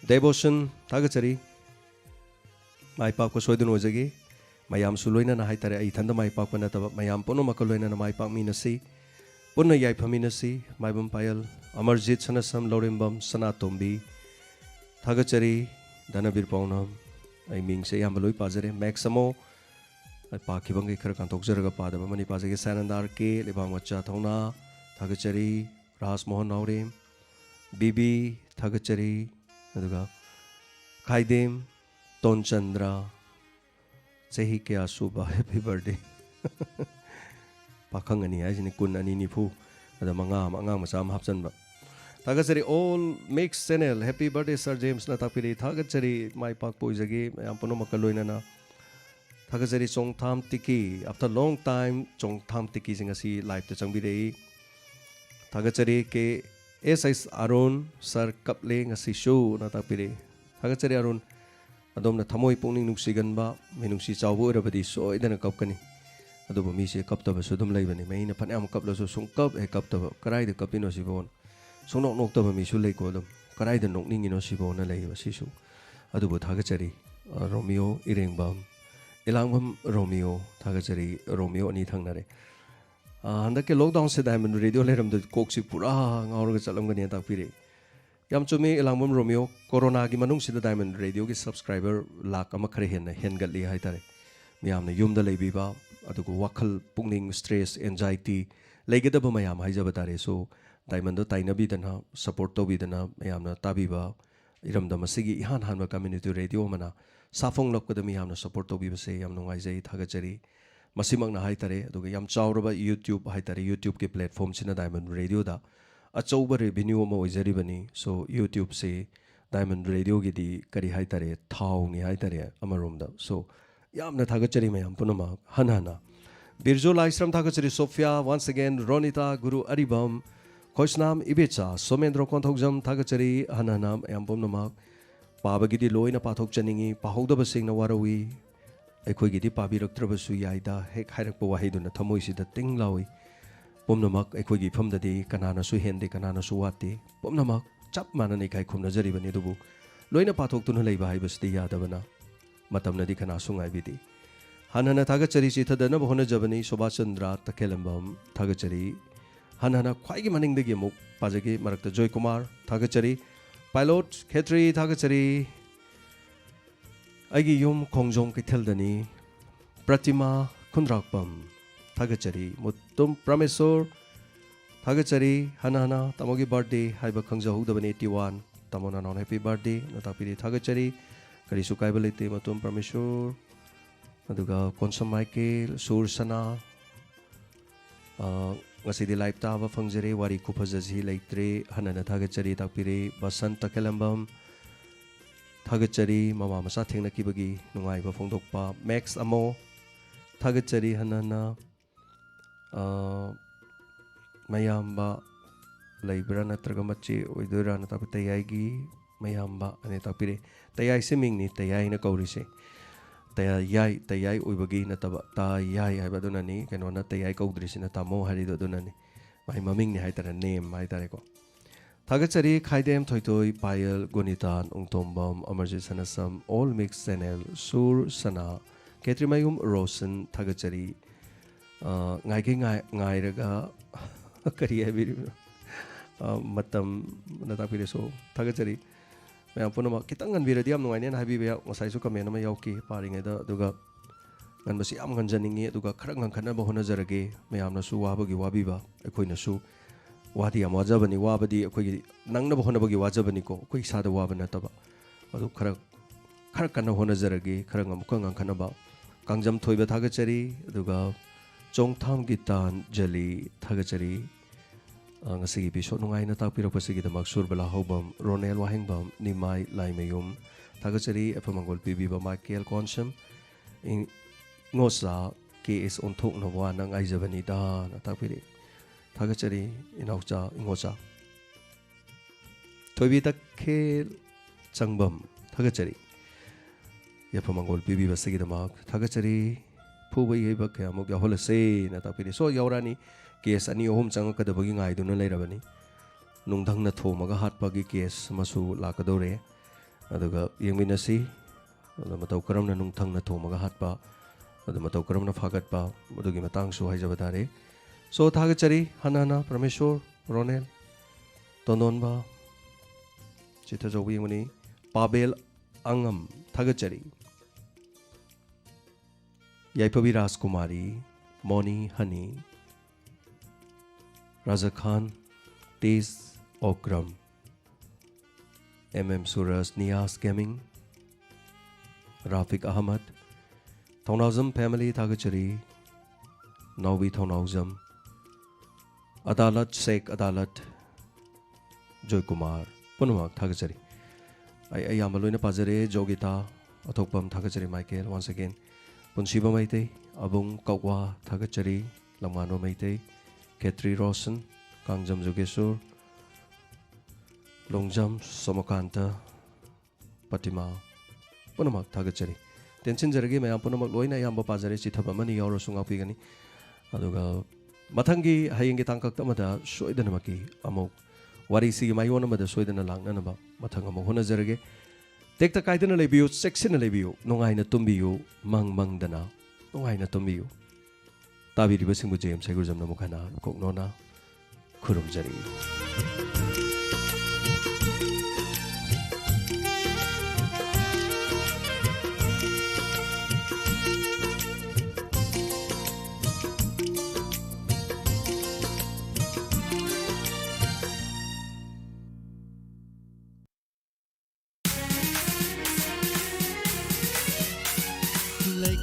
Devotion Thagachari Mai Pak ko soidun ojagi mayam suloina na haitare ai thanda mai pak na taba mayam pono makaloina na mai pak minasi punna yai phaminasi Maibam Payal Amarjit Sanasam Lorimbam Sanatombi Thagachari Danabir Paunam, I mean, say Amaloi Pazare, Maxamo, I park Kibangi Karakantok Zerga Pada, Mani Pazaki Sanandarke, Libamacha Tona, Thagachari, Ras Mohan Naurim, Bibi, Thagachari, Aduga, Kaidem, Ton Chandra, Sehi Kya Suba, happy birthday. Pakangani, as in Kunani Nipu, the Manga, Masam Hapsan. Thagachari all mixed channel. Happy birthday Sir James na tapiri. Thagachari mai pak poizagi ampono makaloina na. Thagachari chong tham tiki after long time chong tham tiki singasi live to changbirei. Thagachari ke SIS Arun Sir kaple ngasi show na tapiri. Thagachari Arun adom na thamoi pungning nungsigan ba minungsi chawbo rabadi soidana kapkani. Adobo mi se kaptaba sudum laibani mai na phanam kaplo so sungkap e kaptaba karai de kapino sibon. So nok nok taba misu lei ko dum karai da nok ningi no sibo na lei basisu adu bu thagachari Romeo irengbam elangbam Romeo thagachari Romeo ani thangnare handake lockdown se diamond radio leram du koksi pura ngaurga chalam gani ta pire yam chumi elangbam Romeo corona gi manung sida diamond radio gi subscriber lakh ama khare hen gali hai tare miyam na yum da lei biba adu ko wakhal pungning stress anxiety leigeda ba mayam hai jabatare so Diamond Tainabi dana support to be dana mayamna tabiba iram damasigi ihan hanma community radio mana safong lok kadami yamna support to be base yam nungai jai thagachari masimang na haitare aduga yam chawraba YouTube haitare YouTube ke platform sina Diamond Radio da achauba revenue ma oijari bani so YouTube se Diamond Radio gi di kari haitare thau ni haitare amarom da so yamna thagachari mayam punama hanhana Birjo Laisram thagachari Sophia once again Ronita Guru Aribam Koisnam Ibicha, Somendro Kontogjam Thagachari, Hananam, Ambom Namak, Pabagidi Loina Patok Janingi, Pahoda Basing Nawarawi, Equigidi Pabirak Trabasu Yaida, Hek Harakpo Hiduna Tamoisi, the Ting Lawi, Bomnamak, Equigi from the day, Kanana Suhendi, Kanana Suwati, Bomnamak, Chapman and Ekai Kumnazari Vanidubu, Loina Patok Tunaleva Ibas the Yadavana, Matamna di Kanasung Ibidi. Hanana Thagachari Sita, the Nabahona Javani, Sobasandra, Takelambam, Thagachari. Hanana Kwaigi Maning the Gimuk, Pazaki, Marakta Joy Kumar, Thagachari, Pilot, Ketri, Thagachari, Agi Yum Kongjong Kiteldani, Pratima, Kundrakpam, Thagachari, Mutum Pramesor, Thagachari, Hanana, Tamogi birthday, Haiba Kangja Hudaban 81, Tamona non happy birthday, Natapiri Thagachari, Karisukai Baliti, Mutum Pramesor, Aduga Konsam Michael, Sur Sana, Ngasi di live tava fangjare wari kupajaji leitre hanana thagachari takpire Basant Takelambam thagachari mama masa thengna kibagi nungai ba phongdokpa Max Amo thagachari hanana mayamba leibra natraga machi oidura na tapi tayai mayamba ane takpire tayai seming ni tayai na kaurise Tayai Ubagi Nataba Tayai Ibadunani, can one Tayai Kodris in a Tamo Harido Dunani. My mumming Haitara name, my Tareko. Thagachari, Kaidem, Toitoi, Payal, Gunitan, Ungtombam, Amarjit Sanasam, all mixed Senel, Sur Sana, Ketrimayum, Rosen, Thagachari, Ngai Nairaga, Kari, Matam, Natapiso, Thagachari. Mayam puno ma kitangan biradiam no ngainian habi be ngasai su kamena ma yauki paring eda duga ngan basi am ngan janingi duga kharang ngan khana ba hona jarage mayam na su wabagi wabiba ekhoi na su wadi am wajabani wabadi ekhoi nangna ba hona bagi wajabani ko koi sada wabana taba अदु खर कन्न होनजरगे खर ngam khanaba kangjam thoiba thagachari aduga chongtham gi tan jali thagachari ngasigi episode nungai na takpiro pasigi da maksur bala hobam ronel wahingbam nimai laimayum thagachari apamangol pibi ba michael consum ngosa case on thok no wa nang ai jabani da na takpiri thagachari inaucha ngosa thoibi tak khel changbam thagachari yapamangol pibi basigi da mak thagachari phubai heba kya mok ya holase na takpiri so yaurani case ani ohum chang ka da bagi ngai du na leirabani nungdang na thomaga hatpa gi case masu lakadore aduga yengminasi matau karam na nungthang na thomaga hatpa adu matau karam na phagatpa adugi matang su haijabadare so thagachari hanana parameshwar ronel tononba chitha jobi yengmani pabel angam thagachari yaipabi rajkumari moni hani Raza Khan, Tez Okram, Suraj Niyaz Gaming, Rafiq Ahmad, Thaunawzam Family Thagachari, Nawi Thaunawzam, Adalat Sheikh Adalat, Joy Kumar, Punamak Thagachari. I am Aloina Pazare, Jogita, Atokpam Thagachari Michael, once again, Punshiba Maite, Abung Kawa Thagachari, Lamano Maite, Ketri Rosen, Kangjam Jogesur, Longjam Somakanta, Patima, Punamak Thagachari. Tension Jaragi, my Ampunamak Loina Yamba Pazari, Chitapamani or Sungapigani, Aduga Matangi, Hayingitanka Tamada, Shoidanamaki, Amok, Warisi, my own mother, Soidan Lang, Nanaba, Matangamo Honazarage. Take the Kaitan Lebu, Section Lebu, Nongaina Tumbiu, Mang Dana, Nongaina Tumbiu. Tabi di basing bu James saya gurjam namu kana kok nona kurum jari.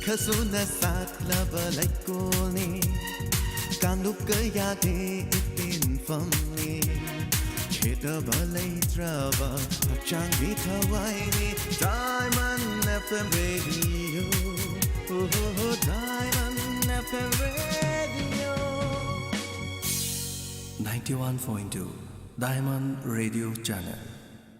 Kasuna saklaba laikoni kanduka yade itin famni cheta balai traba changi thawaini Diamond FM radio oh Diamond FM radio 91.2 Diamond Radio Channel